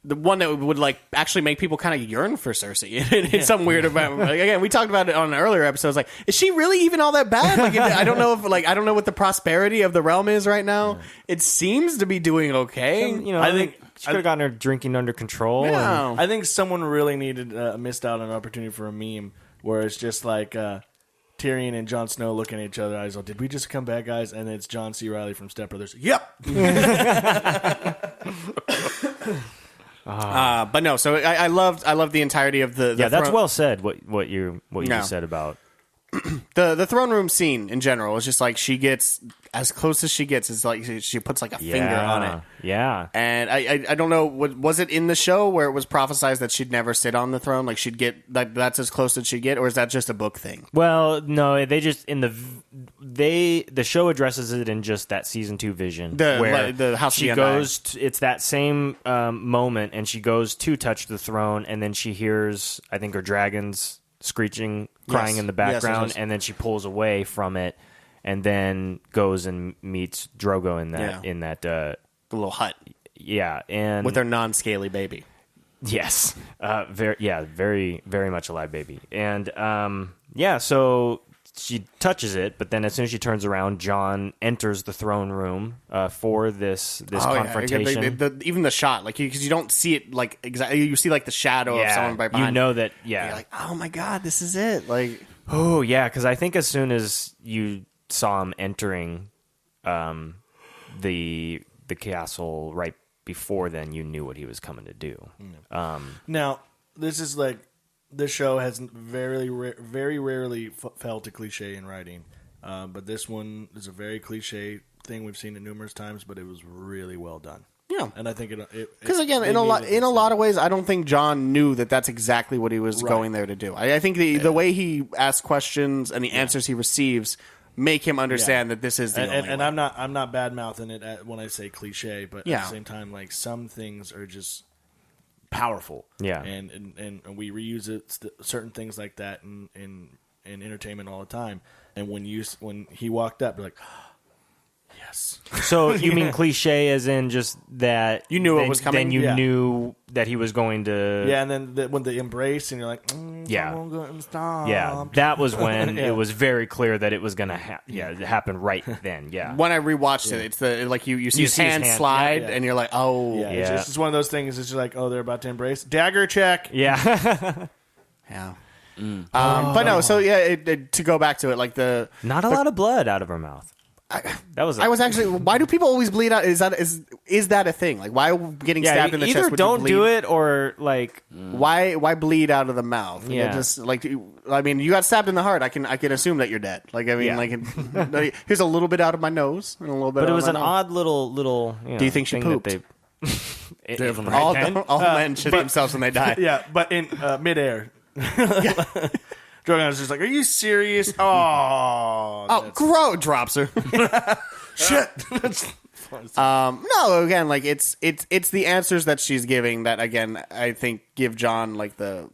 the one that would like actually make people kind of yearn for Cersei in some weird about. Like, again, we talked about it on an earlier episode. Like, is she really even all that bad? Like, I don't know I don't know what the prosperity of the realm is right now. Yeah. It seems to be doing okay. I think she could have gotten her drinking under control. Yeah. I think someone really missed out on an opportunity for a meme where it's just like Tyrion and Jon Snow looking at each other eyes. Like, did we just come back, guys? And it's John C. Reilly from Step Brothers. Yep. But no, so I loved the entirety of the yeah, that's well said. What you just said about the throne room scene in general is just like she gets as close as she gets. It's like she puts like a finger on it. Yeah, and I don't know, was it in the show where it was prophesized that she'd never sit on the throne? Like she'd get that's as close as she'd get, or is that just a book thing? Well, no, they just the show addresses it in just that season 2 vision where the House she of the goes. It's that same moment, and she goes to touch the throne, and then she hears, I think, her dragons screeching, crying in the background, yes. and then she pulls away from it, and then goes and meets Drogo in that the little hut, and with their non-scaly baby. Yes, very very much alive baby, and so she touches it, but then as soon as she turns around, Jon enters the throne room for this confrontation. Yeah. Even the shot, like because you don't see it like exactly, you see like the shadow of someone right behind. You know that, yeah. You're like, oh my god, this is it. Like, oh yeah, because I think as soon as you saw him entering the castle right before then, you knew what he was coming to do. Now, this is like. This show has very rarely felt a cliche in writing, but this one is a very cliche thing. We've seen it numerous times, but it was really well done. Yeah, and I think because again, in a lot of ways, I don't think Jon knew that that's exactly what he was going there to do. I think the way he asks questions and the answers he receives make him understand that this is the only way. And I'm not bad mouthing it when I say cliche, but at the same time, like some things are just powerful, and we reuse it, certain things like that in entertainment all the time. And when he walked up, you're like, yes. So you mean cliche as in just that you knew it was coming? Then you knew that he was going to... Yeah, and then when the embrace, and you're like, stop. Yeah, that was when it was very clear that it was going to happen right then, yeah. When I rewatched it, it's like you see his hand slide, and you're like, oh. Yeah, it's just one of those things, it's just like, oh, they're about to embrace. Dagger check. Yeah. Yeah. But no, so to go back to it, like not a lot of blood out of her mouth. I was actually. Why do people always bleed out? Is that a thing? Like, why getting stabbed in the chest? Either don't do it or like why bleed out of the mouth? Yeah, just like I mean, you got stabbed in the heart. I can assume that you're dead. Like I mean, like here's a little bit out of my nose and a little bit. But out it was of my an odd little. Do you think she pooped? All men shit themselves when they die. Yeah, but in midair. Drogon's just like, are you serious? Oh, Crow drops her. Shit. No, again, like it's the answers that she's giving that again I think give Jon like the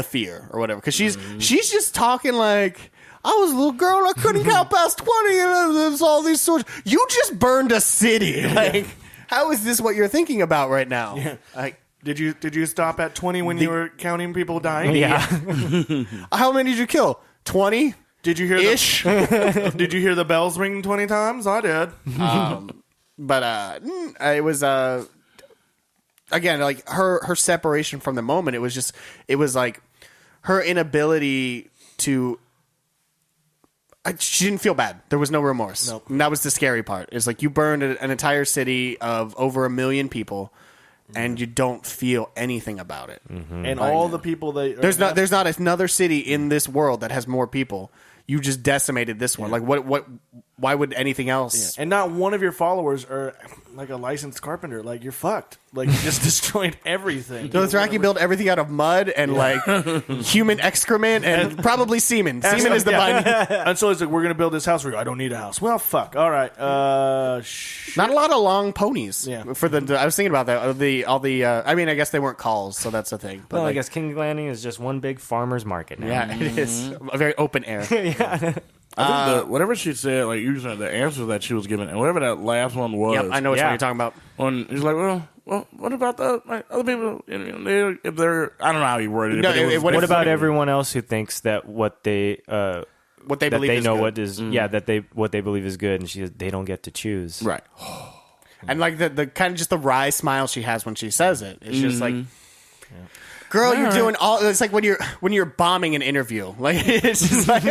fear or whatever, because she's just talking like, I was a little girl and I couldn't count past 20 and there's all these swords. You just burned a city. Like, how is this what you're thinking about right now? Yeah. Like, Did you stop at 20 when you were counting people dying? Yeah. How many did you kill? 20? Did you hear ish? Did you hear the bells ringing 20 times? I did. But it was again, like her separation from the moment. It was like her inability to She didn't feel bad. There was no remorse. Nope. And that was the scary part. Is like you burned an entire city of over 1 million people, and you don't feel anything about it. And all the people that There's not another city in this world that has more people. You just decimated this one. Like what? Why would anything else? and not one of your followers are like a licensed carpenter. Like you're fucked. Like you just destroyed everything. The Dothraki built everything out of mud and like human excrement and probably semen. Semen is the binding. And so it's like, we're gonna build this house for you. I don't need a house. Well, fuck. All right. Not a lot of long ponies. Yeah. For the I was thinking about that. I mean, I guess they weren't calls, so that's the thing. But Well, I guess King's Landing is just one big farmer's market now. yeah, it is a very open air. I think whatever she said, like usually the answer that she was giving, and whatever that last one was. Yep, I know which Yeah. one you're talking about. When he's like, well, what about the other people? If they're, I don't know how he worded it. No, but it was, What about everyone else who thinks that what they What they that believe they is know good. what is what they believe is good, and they don't get to choose. right? And like the kind of just the wry smile she has when she says it. It's just like, girl, you're doing all. It's like when you're bombing an interview. Like it's just like,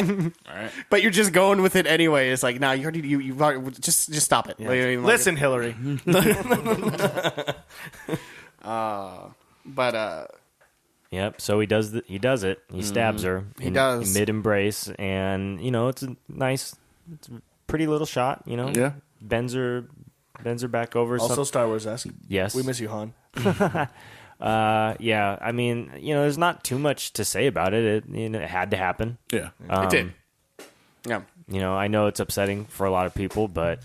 but you're just going with it anyway. It's like, nah, you've already just stop it. Like, I mean, like- Listen, Hillary. but Yep. So he does it. He stabs her. He does. mid embrace, and it's a nice, it's a pretty little shot. Yeah. Bends her back over. Also, Star Wars-esque. Yes. We miss you, Han. Yeah. I mean, there's not too much to say about it. It had to happen. Yeah. it did. Yeah. I know it's upsetting for a lot of people, but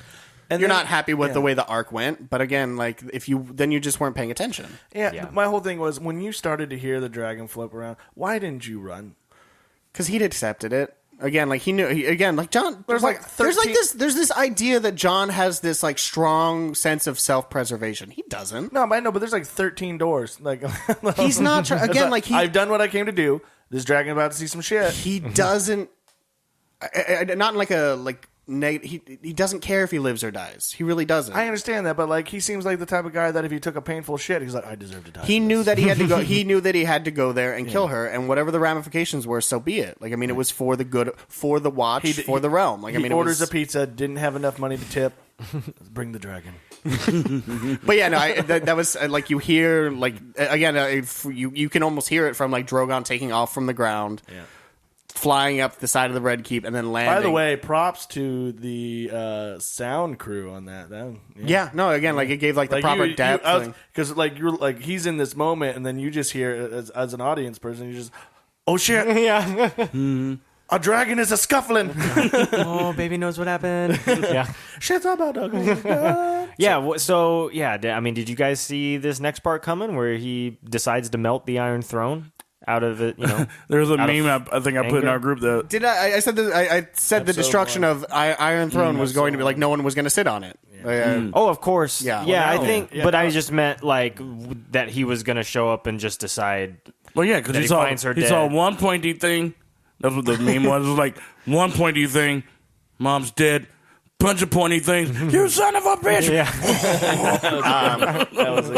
And You're then- not happy with yeah. the way the arc went, but again, like then you just weren't paying attention. Yeah, my whole thing was when you started to hear the dragon flip around, why didn't you run? Because he'd accepted it. Again, like he knew. Like John. There's like there's 13 there's this idea that John has this like strong sense of self-preservation. He doesn't. No, I know, but there's like 13 doors. Like He's not again. Like I've done what I came to do. This dragon about to see some shit. he doesn't. Not in like a he doesn't care if he lives or dies. He really doesn't. I understand that, but like he seems like the type of guy that if he took a painful shit, he's like, I deserve to die. He knew that he had to go. He knew that he had to go there and kill her, and whatever the ramifications were, so be it. Like I mean, it was for the good, for the watch, for the realm. Like I mean, orders it was, a pizza, didn't have enough money to tip. Bring the dragon. But yeah, no, that was like you hear like again, you can almost hear it from like Drogon taking off from the ground, flying up the side of the Red Keep, and then landing. By the way, props to the sound crew on that. yeah, no, again, like it gave like the proper depth. Because like you're like he's in this moment, and then you just hear as an audience person, you just, oh shit, yeah. a dragon is a scuffling. Oh, baby knows what happened. Yeah. Shit's about to go. Yeah. So yeah. I mean, did you guys see this next part coming where he decides to melt the Iron Throne out of it? There's a out of meme I think I put in anger? our group that Did I said that I said the destruction of Iron Throne was going to be like no one was going to sit on it. Oh, of course. Yeah. Yeah. Well, I think, but I just meant like that he was gonna show up and just decide. well, yeah, because That he finds her he saw dead. one pointy thing. That's what the meme was. It was like one pointy thing, mom's dead. Bunch of pointy things. You son of a bitch! Yeah.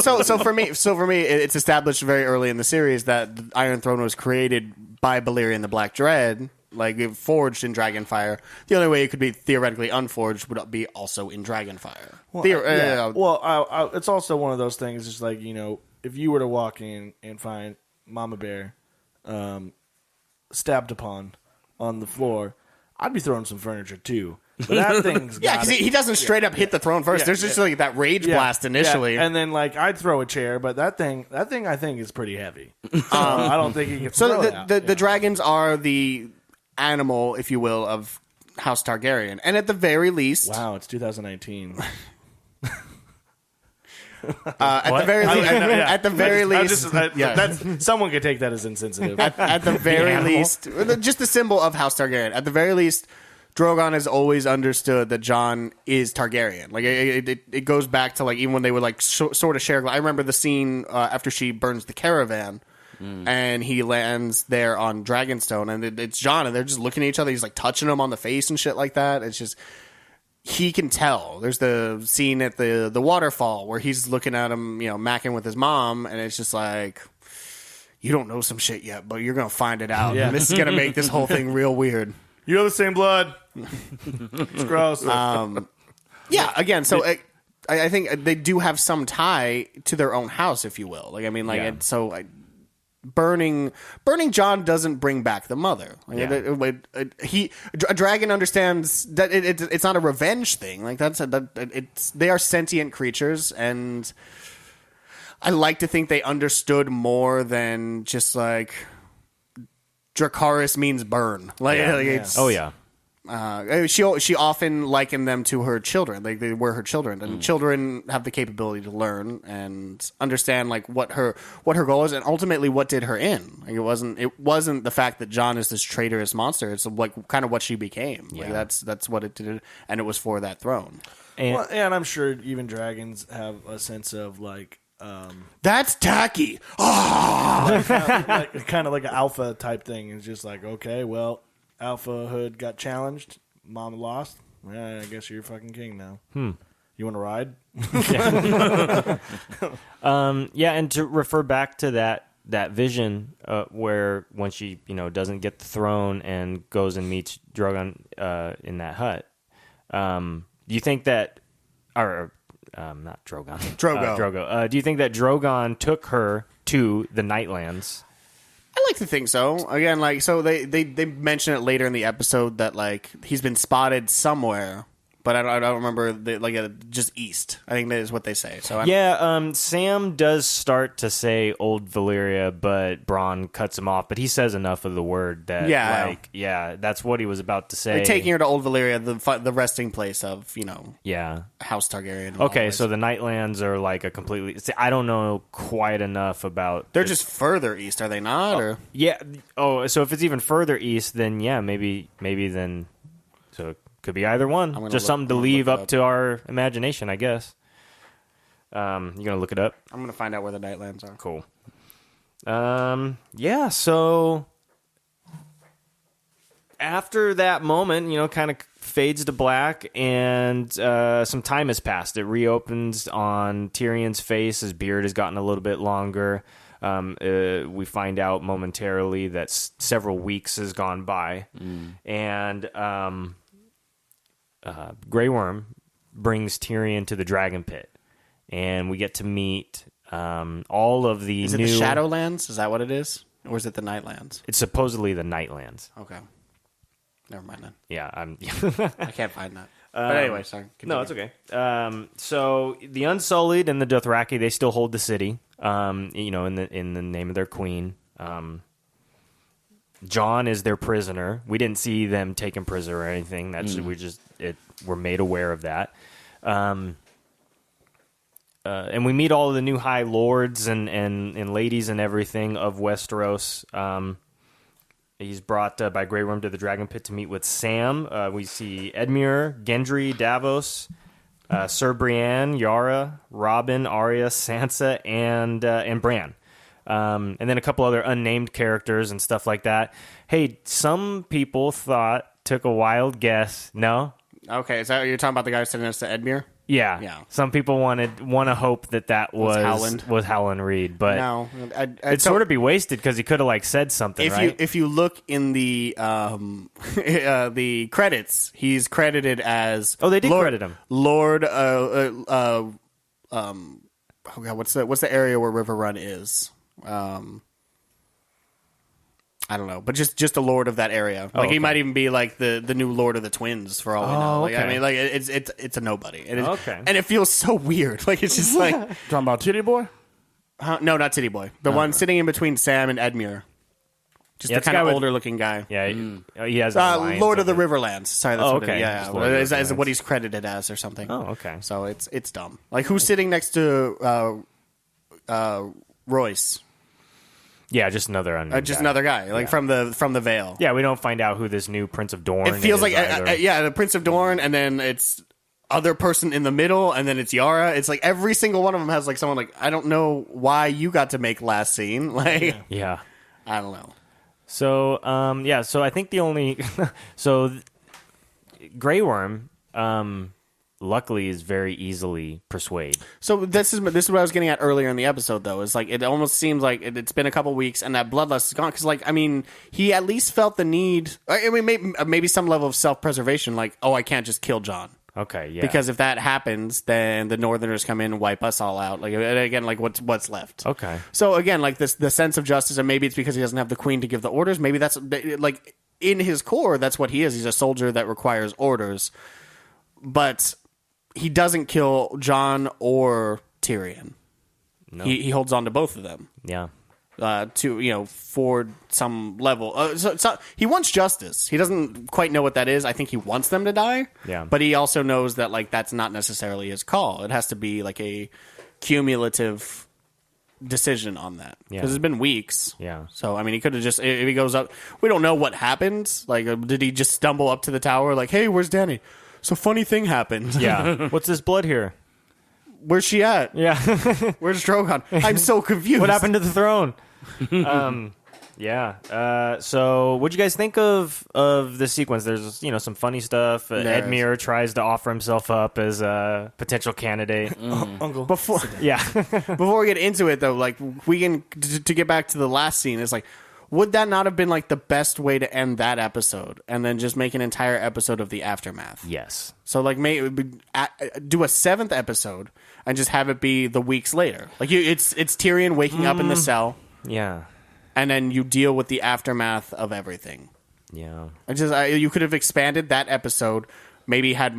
So for me, it's established very early in the series that the Iron Throne was created by Balerion the Black Dread, like it forged in Dragonfire. The only way it could be theoretically unforged would be also in Dragonfire. Well, it's also one of those things. Just like if you were to walk in and find Mama Bear stabbed upon on the floor, I'd be throwing some furniture too. But that thing's Yeah, because he doesn't straight up hit the throne first. Yeah, There's just like that rage blast initially. and then like I'd throw a chair, but that thing I think is pretty heavy. I don't think he can. So throw the dragons are the animal, if you will, of House Targaryen, and at the very least, Wow, it's 2019. at the very least, That's someone could take that as insensitive. at the very least, just the symbol of House Targaryen. At the very least, Drogon has always understood that Jon is Targaryen. Like it goes back to like even when they would like sort of share. I remember the scene after she burns the caravan, and he lands there on Dragonstone, and it's Jon, and they're just looking at each other. He's like touching him on the face and shit like that. It's just. He can tell. There's the scene at the waterfall where he's looking at him, macking with his mom, and it's just like, you don't know some shit yet, but you're gonna find it out. Yeah. And this is gonna make this whole thing real weird. You're the same blood. It's gross. Yeah, again, so I think they do have some tie to their own house, if you will. Like, I mean, like, burning John doesn't bring back the mother. Like, a dragon understands that it's not a revenge thing. Like, they are sentient creatures, and I like to think they understood more than just like Dracarys means burn. It's, Oh yeah. She often likened them to her children. Like, they were her children, and children have the capability to learn and understand like what her goal is, and ultimately what did her in. Like, it wasn't the fact that John is this traitorous monster. It's like kind of what she became. Like, that's what it did, and it was for that throne. And I'm sure even dragons have a sense of like. That's tacky. Kind of like an alpha type thing. It's just like, okay, well, alphahood got challenged. Mom lost. Yeah, I guess you're fucking king now. You want to ride? And to refer back to that vision where when she doesn't get the throne and goes and meets Drogon in that hut. Do you think that, or not Drogon, Drogo? Do you think that Drogon took her to the Nightlands? I like to think so. Again, like, so they mention it later in the episode that like he's been spotted somewhere, but I don't remember just east. I think that is what they say. So Sam does start to say Old Valyria, but Bronn cuts him off. But he says enough of the word that that's what he was about to say. Like, taking her to Old Valyria, the resting place of House Targaryen. And okay, so the Nightlands are like a completely. See, I don't know quite enough about. They're just further east, are they not? Or yeah. Oh, so if it's even further east, then maybe then. So. Could be either one. Just something to leave up to our imagination, I guess. You gonna look it up? I'm gonna find out where the Nightlands are. Cool. So after that moment, kind of fades to black, and some time has passed. It reopens on Tyrion's face. His beard has gotten a little bit longer. We find out momentarily that several weeks has gone by, and Grey Worm brings Tyrion to the Dragon Pit, and we get to meet all of the Is it the Shadowlands? Is that what it is? Or is it the Nightlands? It's supposedly the Nightlands. Okay. Never mind then. Yeah, I can't find that. But anyway, sorry. Continue. No, it's okay. So the Unsullied and the Dothraki, they still hold the city, in the name of their queen. John is their prisoner. We didn't see them taken prisoner or anything. That's we're made aware of that. And we meet all of the new high lords and ladies and everything of Westeros. He's brought by Grey Worm to the Dragon Pit to meet with Sam. We see Edmure, Gendry, Davos, Sir Brienne, Yara, Robin, Arya, Sansa, and Bran. And then a couple other unnamed characters and stuff like that. Hey, some people took a wild guess. No? Okay, is that you're talking about the guy sitting next to Edmure? Yeah. Some people want to hope that was Howland Reed, but no, it'd sort of be wasted because he could have said something. If you look in the the credits, he's credited as they did credit him Lord. Oh God, what's the area where River Run is? I don't know, but just a lord of that area. He might even be like the new Lord of the Twins for all we know. Okay. I mean, it's a nobody. Okay, and it feels so weird. Like, it's just like talking about Titty Boy. No, not Titty Boy. The one sitting in between Sam and Edmure. Just the kind of older looking guy. Yeah, he has Lord of the Riverlands. Sorry, that's what okay. Is what he's credited as or something. Oh, okay. So it's dumb. Like, who's sitting next to Royce? Yeah, just another unknown just another guy, from the Vale. Yeah, we don't find out who this new Prince of Dorne is. It feels like the Prince of Dorne, and then it's other person in the middle, and then it's Yara. It's like every single one of them has like someone like, I don't know why you got to make last scene. Like, yeah. I don't know. So so I think the only Grey Worm luckily is very easily persuade. So this is what I was getting at earlier in the episode, though. Is like it almost seems like it's been a couple weeks and that bloodlust is gone. Because, like, I mean, he at least felt the need. I mean, maybe some level of self-preservation. Like, oh, I can't just kill John. Okay, yeah. Because if that happens, then the Northerners come in and wipe us all out. Like, and again, like what's left. Okay. So again, like the sense of justice, and maybe it's because he doesn't have the queen to give the orders. Maybe that's like in his core, that's what he is. He's a soldier that requires orders, but he doesn't kill Jon or Tyrion. No. He holds on to both of them. Yeah. For some level. So he wants justice. He doesn't quite know what that is. I think he wants them to die. Yeah. But he also knows that, like, that's not necessarily his call. It has to be like a cumulative decision on that. Yeah. Because it's been weeks. Yeah. So, I mean, he could have just, if he goes up, we don't know what happened. Like, did he just stumble up to the tower? Like, hey, where's Dany? So funny thing happened. Yeah. What's this blood here? Where's she at? Yeah. Where's Drogon? I'm so confused. What happened to the throne? Yeah. So, what'd you guys think of the sequence? There's some funny stuff. Edmure tries to offer himself up as a potential candidate. Uncle. Yeah. Before we get into it, though, like, we can to get back to the last scene. It's like, would that not have been like the best way to end that episode, and then just make an entire episode of the aftermath? Yes. So, like, do a 7th episode and just have it be the weeks later. Like, it's Tyrion waking up in the cell. Yeah. And then you deal with the aftermath of everything. Yeah. You could have expanded that episode, maybe had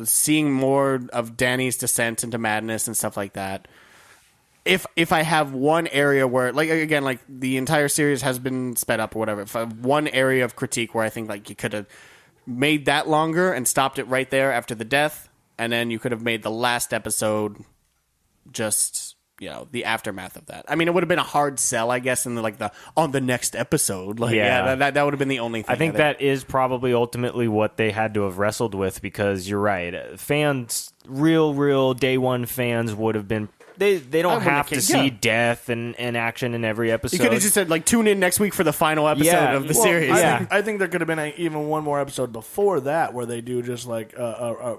seeing more of Dany's descent into madness and stuff like that. If I have one area where, like, again, like, the entire series has been sped up or whatever, if I have one area of critique where I think, like, you could have made that longer and stopped it right there after the death, and then you could have made the last episode just, the aftermath of that. I mean, it would have been a hard sell, I guess, in on the next episode. Like, that would have been the only thing. I think that is probably ultimately what they had to have wrestled with, because you're right. Fans, real day one fans would have been. They don't have to see death and action in every episode. You could have just said, like, tune in next week for the final episode of the series. I think there could have been even one more episode before that where they do just like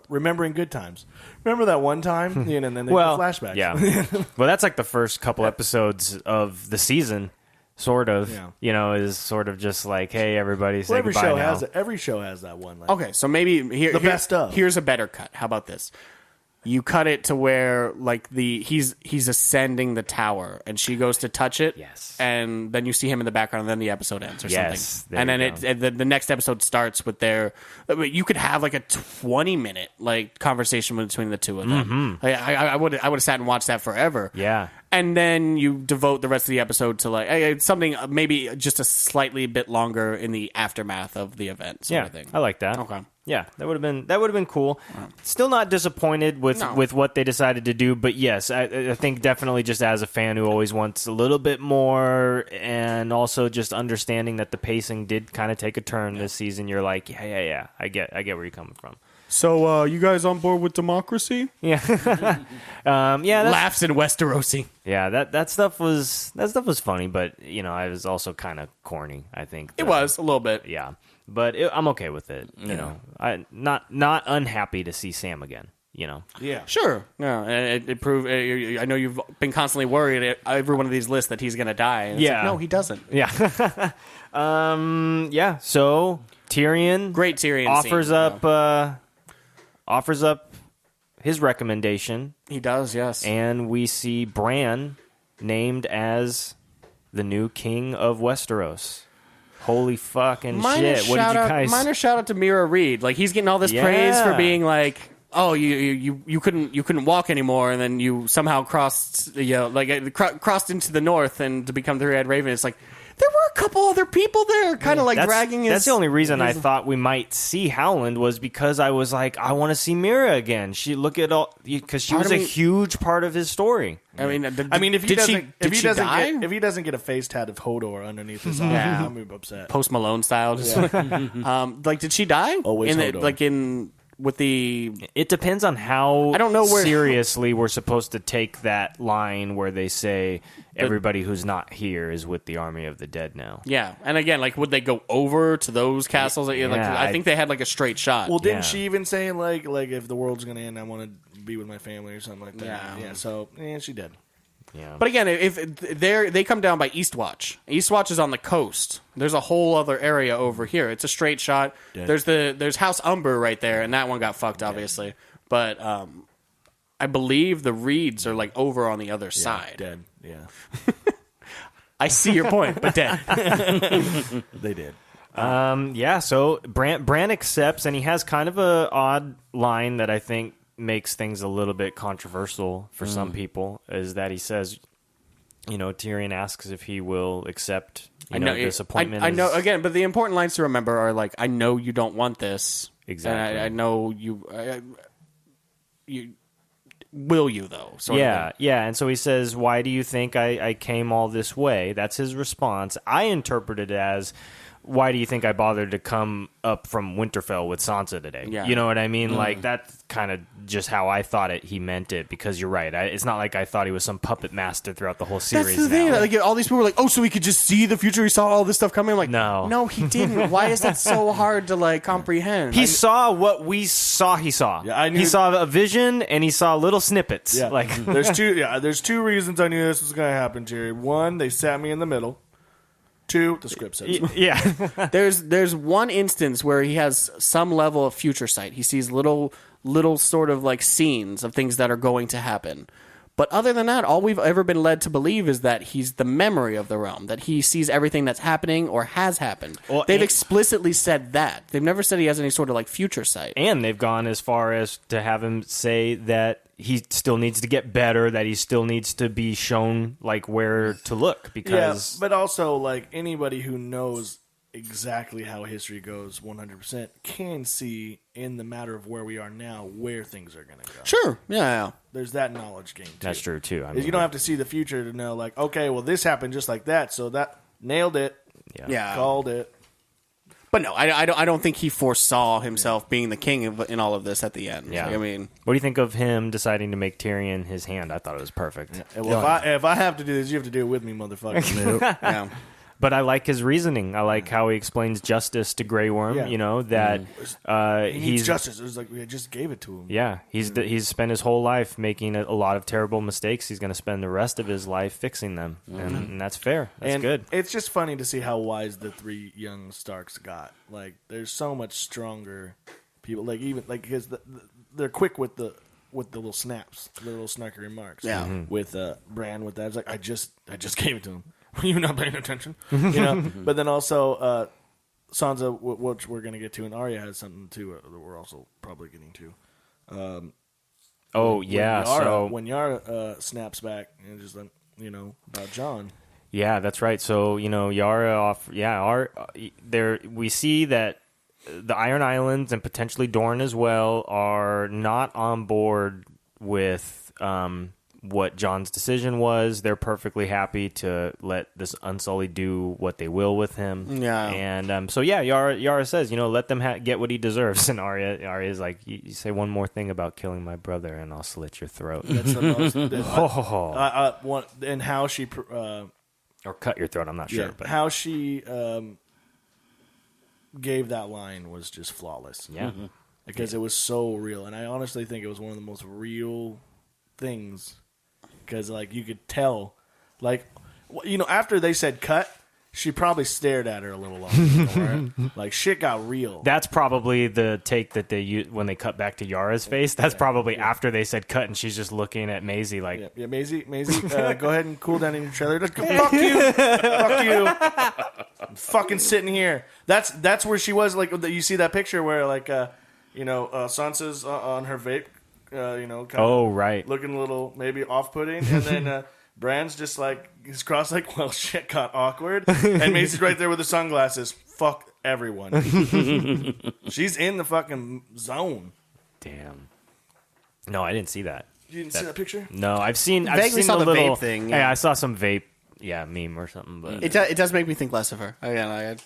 remembering good times. Remember that one time, and then they do flashbacks. Yeah. Well, that's like the first couple episodes of the season. Sort of, is sort of just like, hey, everybody, say goodbye now. Every show has that one. Like, okay, so maybe best of. Here's a better cut. How about this? You cut it to where, like, he's ascending the tower, and she goes to touch it. Yes. And then you see him in the background, and then the episode ends or something. And then the next episode starts with you could have like a 20-minute like conversation between the two of them. Mm-hmm. I would have sat and watched that forever. Yeah. And then you devote the rest of the episode to like something maybe just a slightly bit longer in the aftermath of the event. Sort of thing. I like that. Okay. Yeah, that would have been cool. Still not disappointed with what they decided to do, but yes, I think definitely just as a fan who always wants a little bit more, and also just understanding that the pacing did kind of take a turn this season. You're like, yeah, I get where you're coming from. So, you guys on board with democracy? Yeah, laughs in Westerosi. Yeah, that stuff was funny, but I was also kind of corny. I think it was a little bit. Yeah. But I'm okay with it. I'm not unhappy to see Sam again. Yeah, sure. No, it proved. I know you've been constantly worried at every one of these lists that he's going to die. And it's like, no, he doesn't. Yeah. Yeah. So Tyrion, great Tyrion, offers up his recommendation. He does, yes. And we see Bran named as the new king of Westeros. Holy fucking shit! What did you guys? Minor shout out to Mira Reed. Like, he's getting all this praise for being like, oh, you couldn't walk anymore, and then you somehow crossed crossed into the north and to become the Red Raven. It's like there were a couple other people there, kind of dragging his. That's the only reason I thought we might see Howland was because I was like, I want to see Mira again. Because she was a huge part of his story. I mean, if he doesn't get a face tat of Hodor underneath his eye, I'm upset. Post Malone style, just did she die? Always Hodor. with the. It depends on how I don't know where seriously we're supposed to take that line where they say everybody who's not here is with the army of the dead now. Yeah, and again, like, would they go over to those castles? Like, I think they had like a straight shot. Well, didn't she even say like if the world's gonna end, I want to be with my family or something like that? Yeah. So she did. Yeah. But again, if they come down by Eastwatch. Eastwatch is on the coast. There's a whole other area over here. It's a straight shot. Dead. There's House Umber right there, and that one got fucked, obviously. But I believe the Reeds are like over on the other side. Dead. Yeah. I see your point, but dead. They did. So Bran accepts, and he has kind of a odd line that I think makes things a little bit controversial for some people, is that he says, Tyrion asks if he will accept this appointment. I know, again, but the important lines to remember are like, I know you don't want this. Exactly. And I know you... will you, though? Yeah. And so he says, why do you think I came all this way? That's his response. I interpret it as, why do you think I bothered to come up from Winterfell with Sansa today? Yeah. You know what I mean? Like, that's kind of just how I thought he meant it, because you're right. It's not like I thought he was some puppet master throughout the whole series. That's the thing. Like, all these people were like, oh, so he could just see the future? He saw all this stuff coming? I'm like, no, he didn't. Why is that so hard to, like, comprehend? He saw what we saw he saw. Yeah, I knew. He saw a vision, and he saw little snippets. Yeah. Like, there's two reasons I knew this was going to happen, Jerry. One, they sat me in the middle. Two, the script says. Yeah. There's one instance where he has some level of future sight. He sees little sort of like scenes of things that are going to happen. But other than that, all we've ever been led to believe is that he's the memory of the realm, that he sees everything that's happening or has happened. Well, They've explicitly said that. They've never said he has any sort of like future sight. And they've gone as far as to have him say that he still needs to get better, that he still needs to be shown like where to look, because but also like anybody who knows exactly how history goes 100% can see in the matter of where we are now where things are going to go. Sure. Yeah. There's that knowledge game too. That's true too. I You don't have to see the future to know like, okay, well this happened just like that, so that nailed it. Yeah. Called it. But no, I don't think he foresaw himself being the king in all of this at the end. Yeah. I mean, what do you think of him deciding to make Tyrion his hand? I thought it was perfect. Yeah. Well, if I have to do this, you have to do it with me, motherfucker. yeah. But I like his reasoning. I like how he explains justice to Grey Worm. Yeah. That he needs justice. It was like we just gave it to him. Yeah, he's spent his whole life making a lot of terrible mistakes. He's going to spend the rest of his life fixing them, and that's fair. That's good. It's just funny to see how wise the three young Starks got. Like, there's so much stronger people. Like even like because they're quick with the little snaps, the little snarky remarks. Yeah. With Bran with that, it's like I just gave it to him. Were you not paying attention? But then also Sansa, which we're going to get to, and Arya has something too that we're also probably getting to. When Yara snaps back and just like about Jon. Yeah, that's right. So Yara there we see that the Iron Islands and potentially Dorne as well are not on board with what Jon's decision was. They're perfectly happy to let this Unsullied do what they will with him. Yeah. And Yara says, let them get what he deserves. And Arya's like, you say one more thing about killing my brother and I'll slit your throat. That's the most. And how she or cut your throat. I'm not sure, but how she gave that line was just flawless. Yeah. Because it was so real, and I honestly think it was one of the most real things. Because like you could tell, like after they said cut, she probably stared at her a little longer. Right? Like shit got real. That's probably the take that they use when they cut back to Yara's face. That's probably after they said cut, and she's just looking at Maisie like, yeah, Maisie, go ahead and cool down in your trailer. Just go, fuck you, fuck you. I'm fucking sitting here. That's where she was. Like you see that picture where like Sansa's on her vape. Kind of right, looking a little maybe off-putting, and then Bran's just like his cross, like, well, shit got awkward, and Maisie's right there with the sunglasses. Fuck everyone. She's in the fucking zone. Damn. No, I didn't see that. You didn't see that picture? No, I've seen saw the little vape thing. Yeah. Hey, I saw some vape, meme or something, but it does make me think less of her. Again,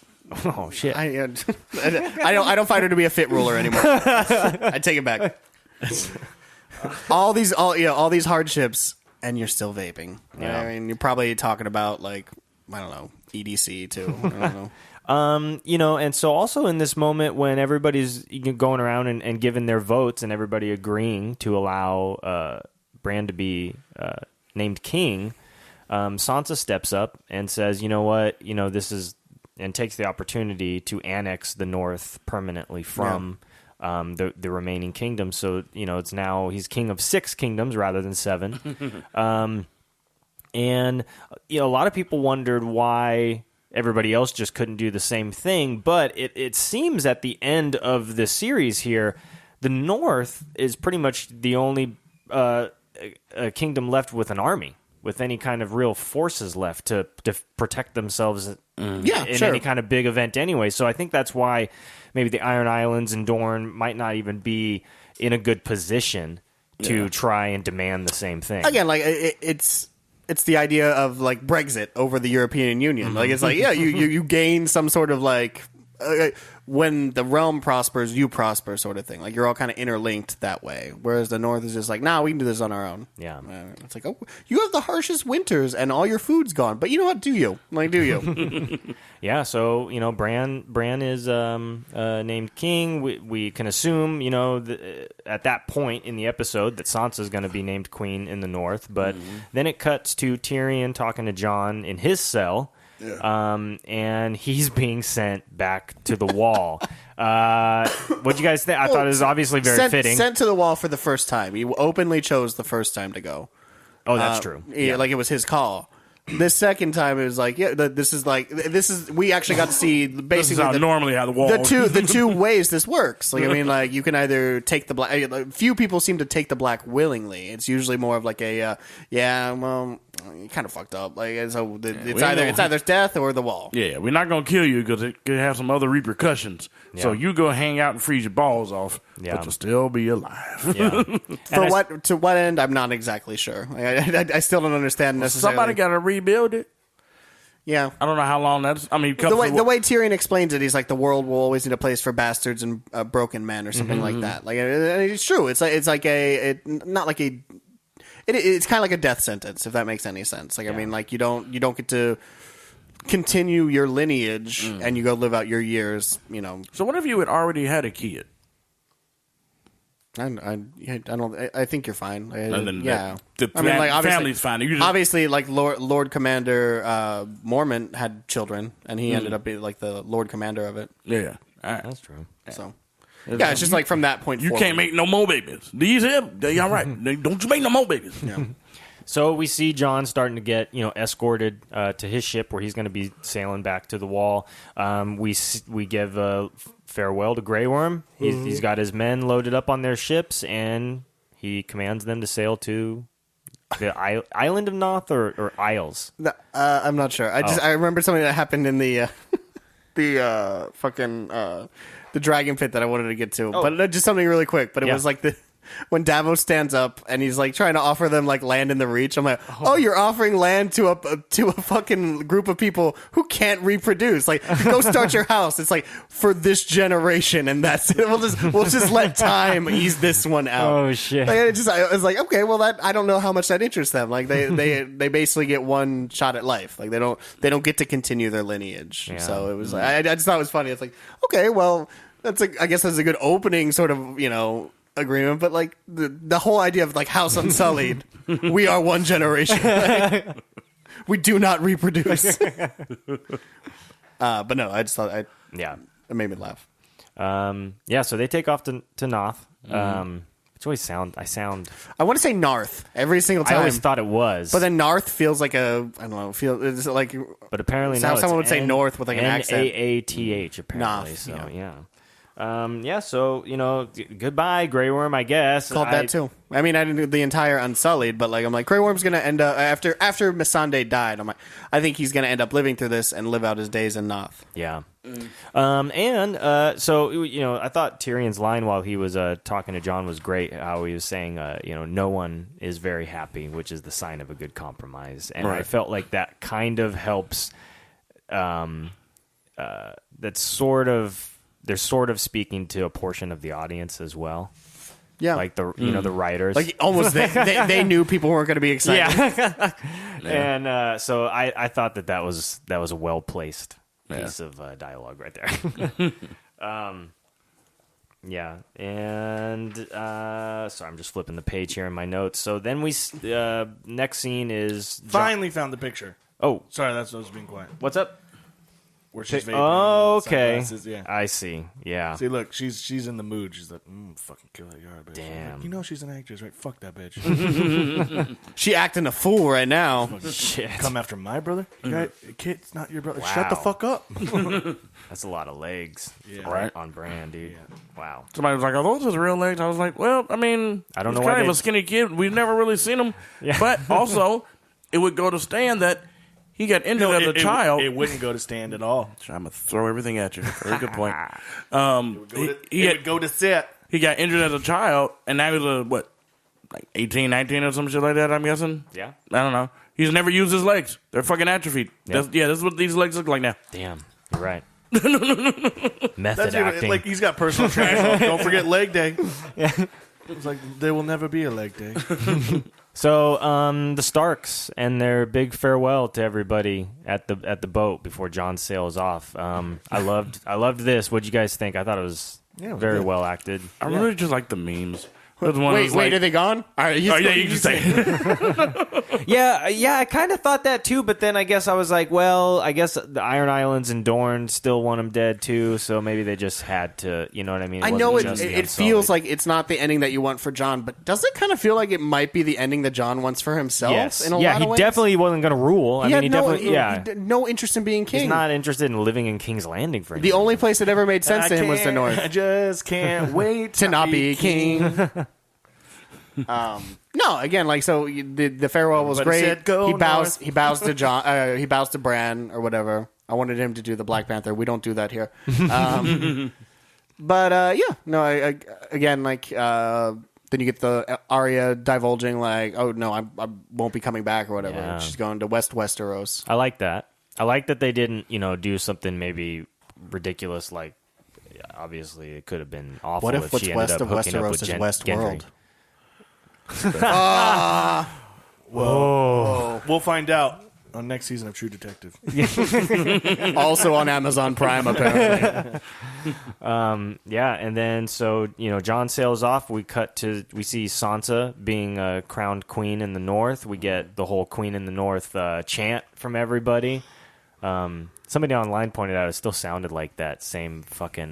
Oh shit! I don't find her to be a fit ruler anymore. I take it back. all these hardships, and you're still vaping. Yeah. I mean, you're probably talking about like I don't know EDC too. I don't know. And so also in this moment when everybody's going around and giving their votes and everybody agreeing to allow Bran to be named king, Sansa steps up and says, "You know what? This is," and takes the opportunity to annex the North permanently from the remaining kingdoms. So it's now he's king of 6 kingdoms rather than 7. And a lot of people wondered why everybody else just couldn't do the same thing. But it seems at the end of the series here, the North is pretty much the only kingdom left with an army, with any kind of real forces left to protect themselves in any kind of big event anyway. So I think that's why maybe the Iron Islands and Dorne might not even be in a good position to try and demand the same thing. Again, like it's the idea of like Brexit over the European Union. Like it's like you gain some sort of like when the realm prospers, you prosper sort of thing. Like you're all kind of interlinked that way. Whereas the North is just like, nah, we can do this on our own. Yeah, it's like, oh, you have the harshest winters and all your food's gone, but you know what? Do you? Yeah. So Bran is named king. We can assume at that point in the episode that Sansa is going to be named queen in the North. But then it cuts to Tyrion talking to Jon in his cell. Yeah. And he's being sent back to the wall. What do you guys think? I thought it was obviously very fitting. Sent to the wall for the first time. He openly chose the first time to go. Oh, that's true. Yeah. Like it was his call. This second time, it was like, this is. We actually got to see basically this is how normally how the wall. The two ways this works. Like I mean, like you can either take the black. Few people seem to take the black willingly. It's usually more of like a well, you kind of fucked up. Like so, it's either death or the wall. Yeah, we're not gonna kill you because it could have some other repercussions. Yeah. So you go hang out and freeze your balls off, but you'll still be alive. Yeah. To what end? I'm not exactly sure. I still don't understand necessarily. Somebody got to rebuild it. Yeah, I don't know how long that's. I mean, the way Tyrion explains it, he's like the world will always need a place for bastards and broken men or something like that. Like it's true. It's like not like a. It's kind of like a death sentence, if that makes any sense. Like I mean, like you don't get to continue your lineage and you go live out your years. So what if you had already had a kid? I don't. I think you're fine. The family's fine. Obviously, like Lord Commander Mormont had children, and he ended up being like the Lord Commander of it. Yeah, all right. That's true. So. Yeah, it's just like from that point you forward. Can't make no more babies. These here, they all right. Don't you make no more babies. Yeah. So we see Jon starting to get escorted to his ship where he's going to be sailing back to the wall. We give a farewell to Grey Worm. He's got his men loaded up on their ships, and he commands them to sail to the island of Noth or Isles. I'm not sure. I remember something that happened in the the dragon pit that I wanted to get to, but just something really quick. But it was like when Davos stands up and he's like trying to offer them like land in the Reach. I'm like, oh, you're offering land to a fucking group of people who can't reproduce. Like, go start your house. It's like for this generation, and that's it. We'll just let time ease this one out. Oh shit! Like, I was like, okay, well, I don't know how much that interests them. Like they basically get one shot at life. Like they don't get to continue their lineage. Yeah. So it was like, I just thought it was funny. It's like, okay, well, I guess that's a good opening sort of agreement, but like the whole idea of like House Unsullied, we are one generation. Like, we do not reproduce. But no, I just thought it made me laugh. So they take off to Noth. It's always I want to say Narth every single time. I always thought it was, but then Narth feels like it's like. But apparently, someone would say North with like an accent. Naath apparently. Narth, so so goodbye, Grey Worm. I guess called that too. I mean, I didn't do the entire Unsullied, but like I'm like Grey Worm's gonna end up after Missandei died. I'm like, I think he's gonna end up living through this and live out his days in Noth. Yeah. So I thought Tyrion's line while he was talking to Jon was great. How he was saying, no one is very happy, which is the sign of a good compromise, and I felt like that kind of helps. that's sort of they're sort of speaking to a portion of the audience as well. Yeah, Like the the writers, like almost they knew people weren't going to be excited. yeah. And so I thought that was a well placed piece of dialogue right there. Yeah, and so I'm just flipping the page here in my notes. So then we next scene is Finally found the picture. Oh, Sorry, that's what I was being quiet. what's up? Where she's vaping. Oh, okay. Sunglasses, yeah. I see. Yeah. See, look, she's in the mood. She's like, fucking kill that yard, bitch. Damn. Like, you know she's an actress, right? Fuck that bitch. She acting a fool right now. Shit. Come after my brother? Kid's not your brother. Wow. Shut the fuck up. That's a lot of legs. Yeah. Right on brand, dude. Wow. Somebody was like, "Are those his real legs?" I was like, "Well, I mean, I don't he's know why kind of they- a skinny kid. We've never really seen him, Yeah. but also it would go to stand that he got injured as a child. It wouldn't go to stand at all. I'm gonna throw everything at you. Very good point. It would go to sit. He got injured as a child, and now he's like 18, 19 or some shit like that. I'm guessing. Yeah. I don't know. He's never used his legs. They're fucking atrophied. Yeah. This is what these legs look like now. Damn. You're right. Method That's acting. like he's got personal trainers. Don't forget leg day. Yeah. It's like there will never be a leg day. So, the Starks and their big farewell to everybody at the boat before Jon sails off. I loved this. What'd you guys think? I thought it was Yeah, it was very good. well acted. I really just like the memes. There's one Wait, that's like, are they gone? All right, oh yeah, you can say it. Yeah, I kind of thought that too, but then I guess I was like, well, I guess the Iron Islands and Dorne still want him dead too, so maybe they just had to, you know what I mean? I know wasn't just the it Unsullied. feels like it's not the ending that you want for Jon, but does it kind of feel like it might be the ending that Jon wants for himself? Yes. In a Yeah, lot he of ways? definitely wasn't going to rule. I He mean, had he no, definitely, yeah. he had no interest in being king. He's not interested in living in King's Landing for The only place that ever made sense to him was the I North. just can't wait To not be king. No, again, like so, the farewell was Everybody great. said, "Go he bows. North." He bows to John. He bows to Bran or whatever. I wanted him to do the Black Panther. We don't do that here. But yeah, no. Again, like then you get the Arya divulging, like, "Oh no, I won't be coming back" or whatever. Yeah. She's going to Westeros. I like that. I like that they didn't, do something maybe ridiculous like. Obviously, it could have been awful What if what's she ended west up of hooking up Westeros with is Gendry. Westworld? Whoa. We'll find out on next season of True Detective. Also on Amazon Prime, apparently. Yeah, and then so Jon sails off. We see Sansa being crowned queen in the north. We get the whole Queen in the North chant from everybody. Somebody online pointed out it still sounded like that same fucking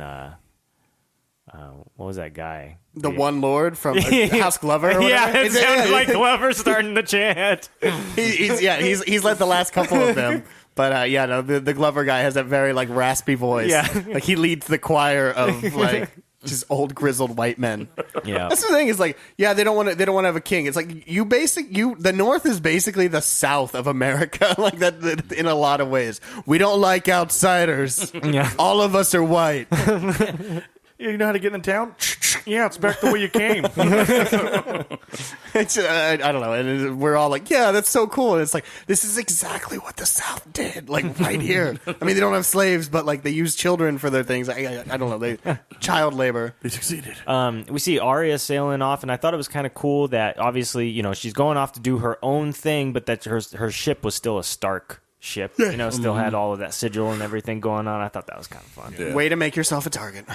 what was that guy? The one lord from House Glover. Or Yeah, whatever. it sounded like Glover starting the chant. He's led the last couple of them. But yeah, no, the Glover guy has that very like raspy voice. Yeah. Like he leads the choir of like just old grizzled white men. Yeah, That's the thing is like, yeah, they don't want to have a king. It's like the North is basically the South of America, like that in a lot of ways. We don't like outsiders. Yeah. All of us are white. You know how to get in town? Yeah, it's back the way you came. It's I don't know, and we're all like, yeah, that's so cool. And it's like this is exactly what the South did, like right here. I mean, they don't have slaves, but like they use children for their things. I don't know, they child labor. They succeeded. we see Arya sailing off, and I thought it was kind of cool that obviously she's going off to do her own thing, but that her ship was still a Stark ship. Still had all of that sigil and everything going on. I thought that was kind of fun. Yeah. Way to make yourself a target.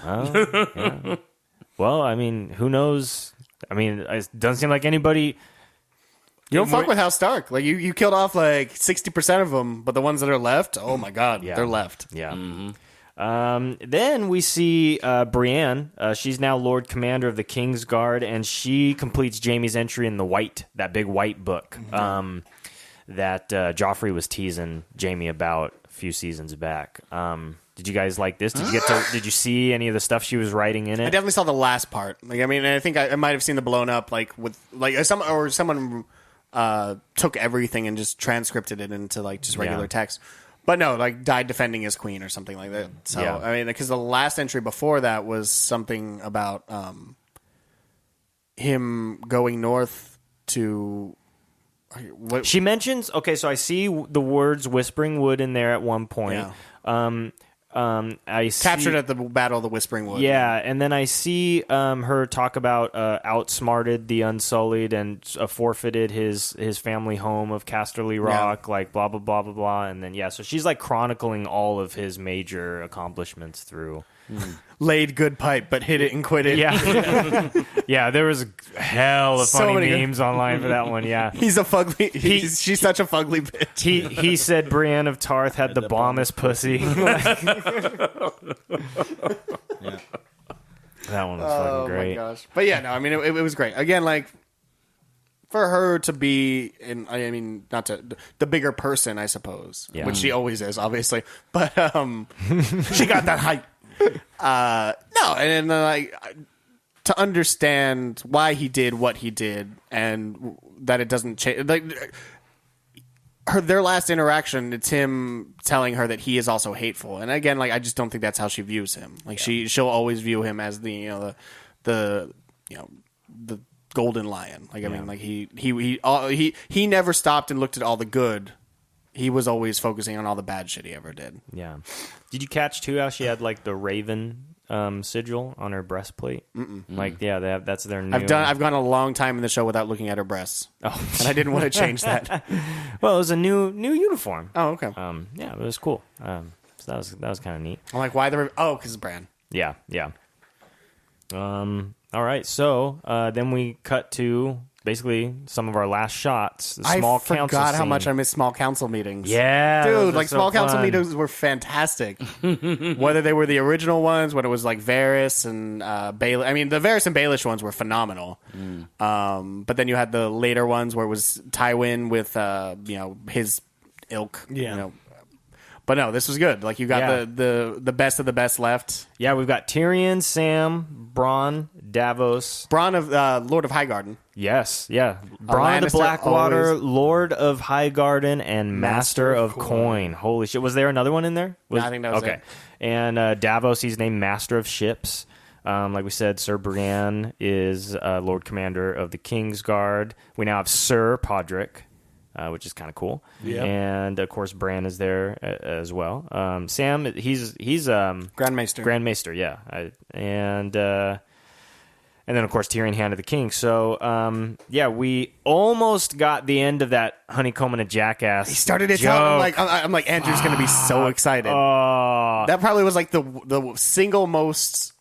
Yeah. Well, I mean, who knows? I mean, it doesn't seem like anybody. You don't fuck with House Stark. Like you killed off like 60% of them, but the ones that are left, oh my god, Yeah. they're left. Yeah. Then we see Brienne. She's now Lord Commander of the King's Guard, and she completes Jaime's entry in that big white book that Joffrey was teasing Jaime about a few seasons back. Did you guys like this? Did you see any of the stuff she was writing in I it? definitely saw the last part. Like, I mean, I think I might have seen the blown up, like with like someone took everything and just transcripted it into like just regular Yeah. text. But no, like died defending his queen or something like that. So Yeah. I mean, because the last entry before that was something about him going north to. She mentions, okay, so I see the words Whispering Wood in there at one point. Yeah. I Captured see, at the Battle of the Whispering Wood. yeah, and then I see her talk about outsmarted the Unsullied and forfeited his family home of Casterly Rock, like blah blah blah blah blah, and then so she's like chronicling all of his major accomplishments through. Laid good pipe, but hit it and quit it. Yeah, yeah. There was hell of So funny many- memes online for that one. Yeah, He's a fugly. She's such a fugly bitch. he said Brienne of Tarth had the bombest pussy. That one was fucking great. Oh my gosh! But yeah, no, I mean it was great. Again, like for her to be in, I mean, not to the bigger person, I suppose, Yeah. which she always is, obviously. But she got that height. No, and like to understand why he did what he did, and that it doesn't change. Like their last interaction, it's him telling her that he is also hateful. And again, like I just don't think that's how she views him. Like she'll always view him as the golden lion. Like I mean, like he never stopped and looked at all the good. He was always focusing on all the bad shit he ever did. Yeah. Did you catch too how she had like the raven sigil on her breastplate? Like that's their new. I've gone a long time in the show without looking at her breasts. Oh, And I didn't want to change that. well, it was a new uniform. Oh, okay. Yeah, it was cool. So that was kind of neat. I'm like, why the? Oh, because Bran. Yeah, yeah. All right, so then we cut to basically some of our last shots. The small I council forgot how scene. much I miss small council meetings. Yeah, those Dude, are like so small council fun. meetings were fantastic. Whether they were the original ones, when it was like Varys and Baelish. I mean, the Varys and Baelish ones were phenomenal. But then you had the later ones where it was Tywin with his ilk. Yeah. You know. But no, this was good. Like you got the best of the best left. Yeah, we've got Tyrion, Sam, Bronn, Davos. Bronn of Lord of Highgarden. Yes, yeah. Bronn of the Lannister Blackwater, always- Lord of Highgarden, and Master of Coin. Holy shit. Was there another one in there? No, I think that was okay. it. And Davos, he's named Master of Ships. Like we said, Sir Brienne is Lord Commander of the King's Guard. We now have Sir Podrick, which is kind of cool. Yep. And of course, Bran is there as well. Sam, he's Grandmaster. Grandmaster, yeah. And then, of course, Tyrion handed the king. So, we almost got the end of that honeycomb and a jackass. He started it joke. out. I'm like, Andrew's going to be so excited. That probably was like the single most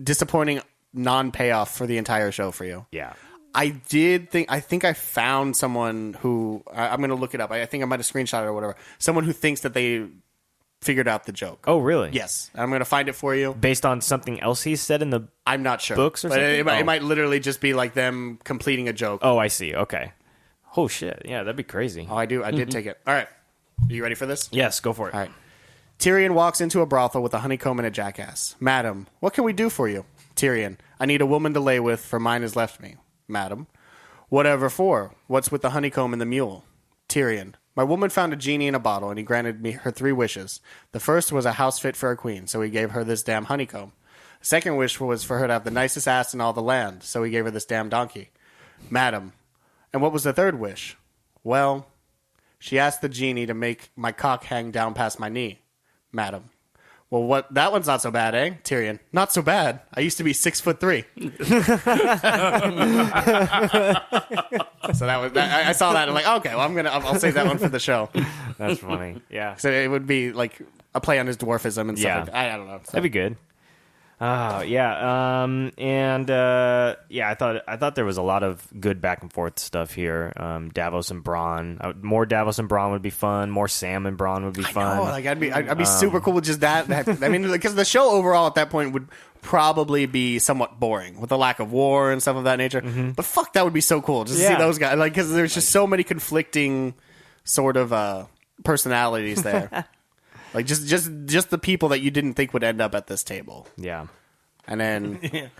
disappointing non-payoff for the entire show for you. Yeah. I think I found someone who, I'm going to look it up. I think I might have screenshot it or whatever. Someone who thinks that they figured out the joke. Oh, really? Yes. I'm going to find it for you. Based on something else he said in the... I'm not sure. Books or But something? it might literally just be like them completing a joke. Oh, I see. Okay. Oh, shit. Yeah, that'd be crazy. Oh, I did take it. All right. Are you ready for this? Yes, go for it. All right. Tyrion walks into a brothel with a honeycomb and a jackass. Madam, what can we do for you? Tyrion, I need a woman to lay with, for mine has left me. Madam, whatever for? What's with the honeycomb and the mule? Tyrion, my woman found a genie in a bottle, and he granted me her 3 wishes. The first was a house fit for a queen, so he gave her this damn honeycomb. The second wish was for her to have the nicest ass in all the land, so he gave her this damn donkey. Madam, and what was the third wish? Well, she asked the genie to make my cock hang down past my knee. Madam. Well, that one's not so bad, eh? Tyrion. Not so bad. I used to be 6'3". So that was. I saw that. And I'm like, okay, well, I'll save that one for the show. That's funny. Yeah. So it would be like a play on his dwarfism and stuff. Yeah. Like that. I don't know. So. That'd be good. Oh yeah, I thought there was a lot of good back and forth stuff here. Davos and Bronn, more Davos and Bronn would be fun. More Sam and Bronn would be fun. Oh, like I'd be super cool with just that. I mean, because the show overall at that point would probably be somewhat boring with the lack of war and stuff of that nature. But fuck, that would be so cool just to see those guys. Like, because there's just so many conflicting sort of personalities there. Like just the people that you didn't think would end up at this table. Yeah. And then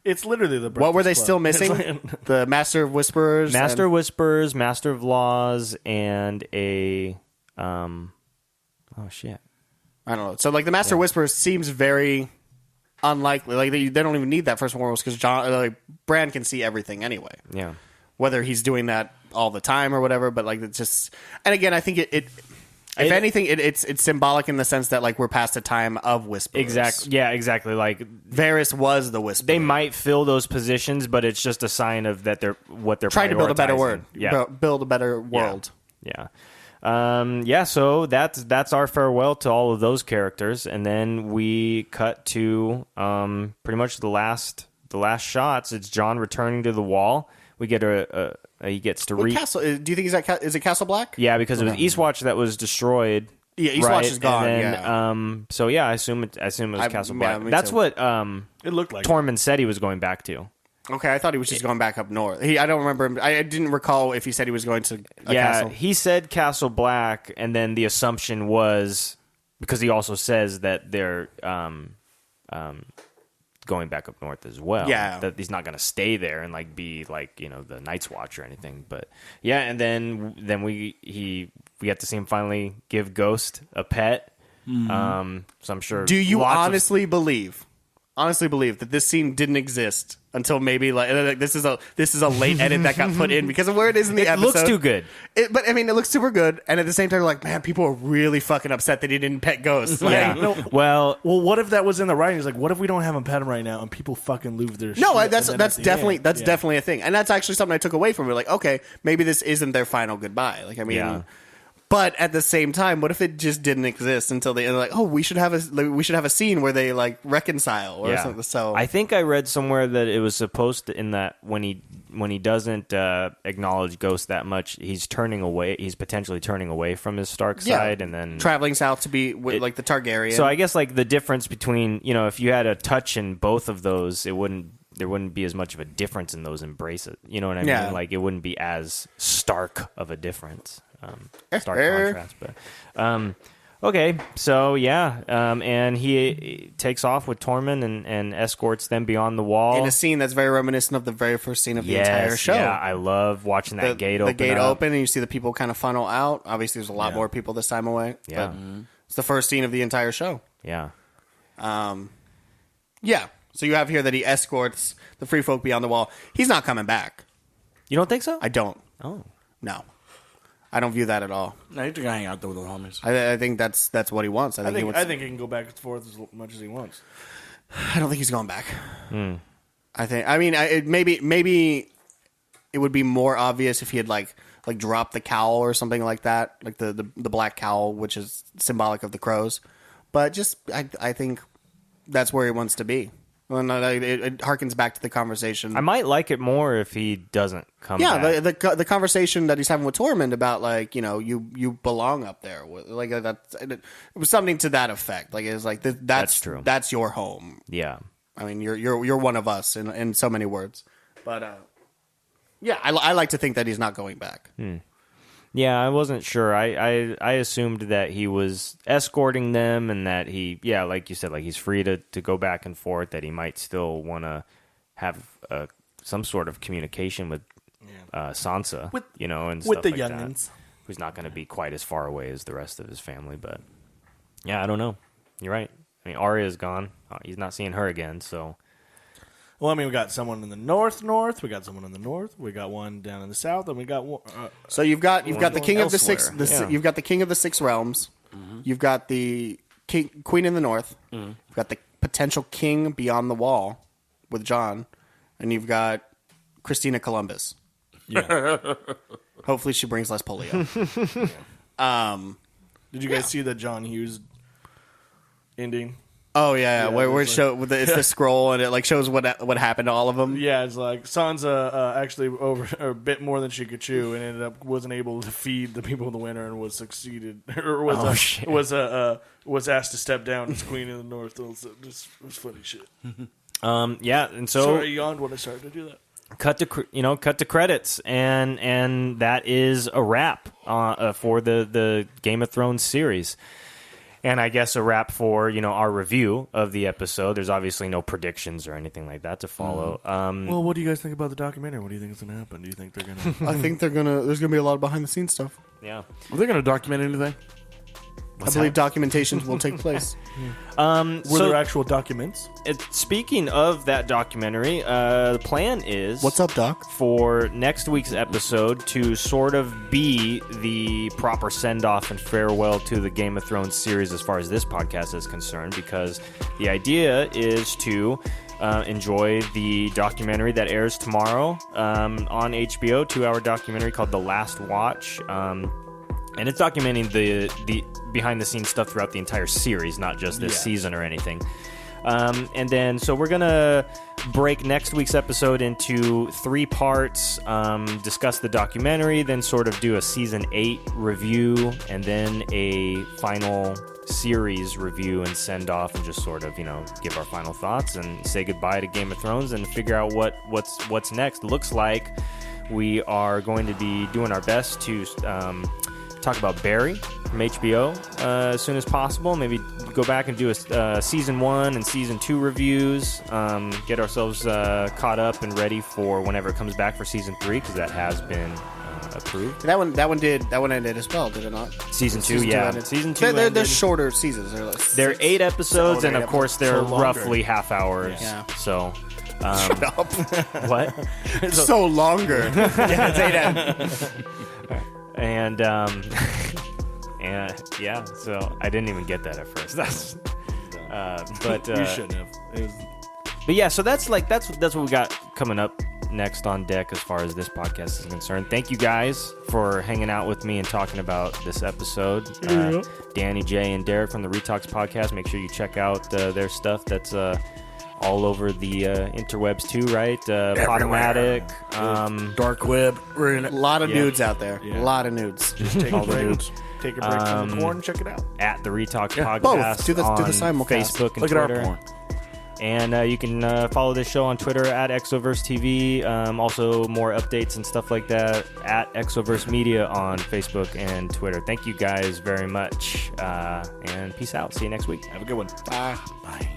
It's literally the. what were they Breakfast still Club. missing? It's like- The Master of Whisperers. Master of Whispers, Master of Laws, and a oh shit. I don't know. So like the Master of Whisperers seems very unlikely. Like they don't even need that first and foremost because Bran can see everything anyway. Yeah. Whether he's doing that all the time or whatever, but like it's just. And again, I think it If anything, it's symbolic in the sense that like we're past the time of whisperers. Exactly. Yeah, exactly. Like Varys was the whisperer. they might fill those positions, but it's just a sign of that they're trying to build a better word. Yeah, build a better world. Yeah. So that's our farewell to all of those characters, and then we cut to pretty much the last shots. It's Jon returning to the Wall. We get he gets to Castle? Do you think he's at? Is it Castle Black? Yeah, because it was Eastwatch that was destroyed. Yeah, Eastwatch is gone. And then, so yeah, I assume it was Castle Black. me That's too. what It looked like Tormund said he was going back to. Okay, I thought he was just going back up north. I don't remember him. I didn't recall if he said he was going to a castle. He said Castle Black, and then the assumption was because he also says that they're going back up north as well. Yeah, that he's not going to stay there and like be like the Night's Watch or anything. But yeah, and then we get to see him finally give Ghost a pet. So I'm sure. Do you honestly believe that this scene didn't exist until maybe like this is a late edit that got put in because of where it is in the episode? It looks too good. But I mean, it looks super good, and at the same time, like, man, people are really fucking upset that he didn't pet Ghost. Like, Yeah. Well, what if that was in the writing? It's like, what if we don't have him pet him right now, and people fucking lose their shit? no, that's and then at the definitely end- definitely a thing, and that's actually something I took away from it. Like, okay, maybe this isn't their final goodbye. Like, I mean. Yeah. But at the same time, what if it just didn't exist until they like, oh, we should have a scene where they like reconcile or something. So I think I read somewhere that it was supposed to in that when he doesn't acknowledge Ghost that much, he's turning away. He's potentially turning away from his Stark side, and then traveling south to be with like the Targaryen. So I guess like the difference between if you had a touch in both of those, there wouldn't be as much of a difference in those embraces. You know what I mean? Like it wouldn't be as stark of a difference. Stark contrast, but okay, so yeah, and he takes off with Tormund and escorts them beyond the wall in a scene that's very reminiscent of the very first scene of the entire show. Yeah, I love watching that gate open. The gate up. open, and you see the people kind of funnel out. Obviously, there's a lot more people this time away. Yeah, it's the first scene of the entire show. Yeah, yeah. So you have here that he escorts the free folk beyond the wall. He's not coming back. You don't think so? I don't. Oh, No. I don't view that at all. No, he's gonna hang out there with the homies. I think that's what he wants. I think he can go back and forth as much as he wants. I don't think he's going back. I mean, maybe it would be more obvious if he had like dropped the cowl or something like that, like the black cowl, which is symbolic of the crows. But just I think that's where he wants to be. Well, no, it harkens back to the conversation. I might like it more if he doesn't come. Yeah, back. the conversation that he's having with Tormund about like you belong up there. Like it was something to that effect. Like it's like that's true. That's your home. Yeah. I mean you're one of us in so many words. But yeah, I like to think that he's not going back. Yeah, I wasn't sure. I assumed that he was escorting them and that he, like you said, like he's free to go back and forth, that he might still want to have some sort of communication with Sansa, and stuff With the like youngins. that, who's not going to be quite as far away as the rest of his family. But, yeah, I don't know. You're right. I mean, Arya's gone. He's not seeing her again, so... Well, I mean, we got someone in the north. We got someone in the north. We got one down in the south, and we got one. So you've got the king of the six. elsewhere. You've got the king of the six realms. You've got the queen in the north. You've got the potential king beyond the wall with Jon, and you've got Christina Columbus. Yeah. Hopefully, she brings less polio. Did you guys see the John Hughes ending? Oh yeah, where it it's show it's the scroll and it like shows what happened to all of them. Yeah, it's like Sansa actually over a bit more than she could chew, and ended up wasn't able to feed the people in the winter, and was succeeded or was was asked to step down as queen of the north. It was funny shit. Yeah, and so Sorry, I yawned when I started to do that. cut to credits, and that is a wrap for the Game of Thrones series. And I guess a wrap for, our review of the episode. There's obviously no predictions or anything like that to follow. Well, what do you guys think about the documentary? What do you think is going to happen? Do you think they're going to... I think there's gonna be a lot of behind the scenes stuff. Yeah. Are they gonna document anything? I believe documentations will take place. Were there actual documents? Speaking of that documentary, the plan is... What's up, Doc? For next week's episode to sort of be the proper send-off and farewell to the Game of Thrones series as far as this podcast is concerned, because the idea is to enjoy the documentary that airs tomorrow on HBO, 2-hour documentary called The Last Watch. And it's documenting the behind-the-scenes stuff throughout the entire series, not just this season or anything. And then, so we're going to break next week's episode into 3 parts, discuss the documentary, then sort of do a Season 8 review, and then a final series review and send-off, and just sort of, give our final thoughts and say goodbye to Game of Thrones and figure out what's next. Looks like we are going to be doing our best to... talk about Barry from HBO as soon as possible. Maybe go back and do a season 1 and season 2 reviews. Get ourselves caught up and ready for whenever it comes back for season 3, because that has been approved. That one ended as well, did it not? Season 2, yeah. Season 2. They're shorter seasons. They're 8 episodes, and of 8 course they're so longer. roughly half hours. Yeah. So. Shut up. What? So longer. Yeah, it's 8 And and yeah, so I didn't even get that at first. That's but You shouldn't have. but yeah, so that's what we got coming up next on deck as far as this podcast is concerned. Thank you guys for hanging out with me and talking about this episode. Danny, Jay, and Derek from the Retox podcast. Make sure you check out their stuff. That's all over the interwebs too, right? Podomatic, Dark web. We're in A it. lot of Yeah. nudes out there. Yeah. A lot of nudes. Just take a All the break. dudes. Take a break from the porn. Check it out. at the Retox podcast. both. Do the on simulcast. Facebook and Look at our Twitter. porn. And you can follow this show on Twitter at ExoverseTV. Also, more updates and stuff like that at Exoverse Media on Facebook and Twitter. Thank you guys very much. And peace out. See you next week. Have a good one. Bye. Bye.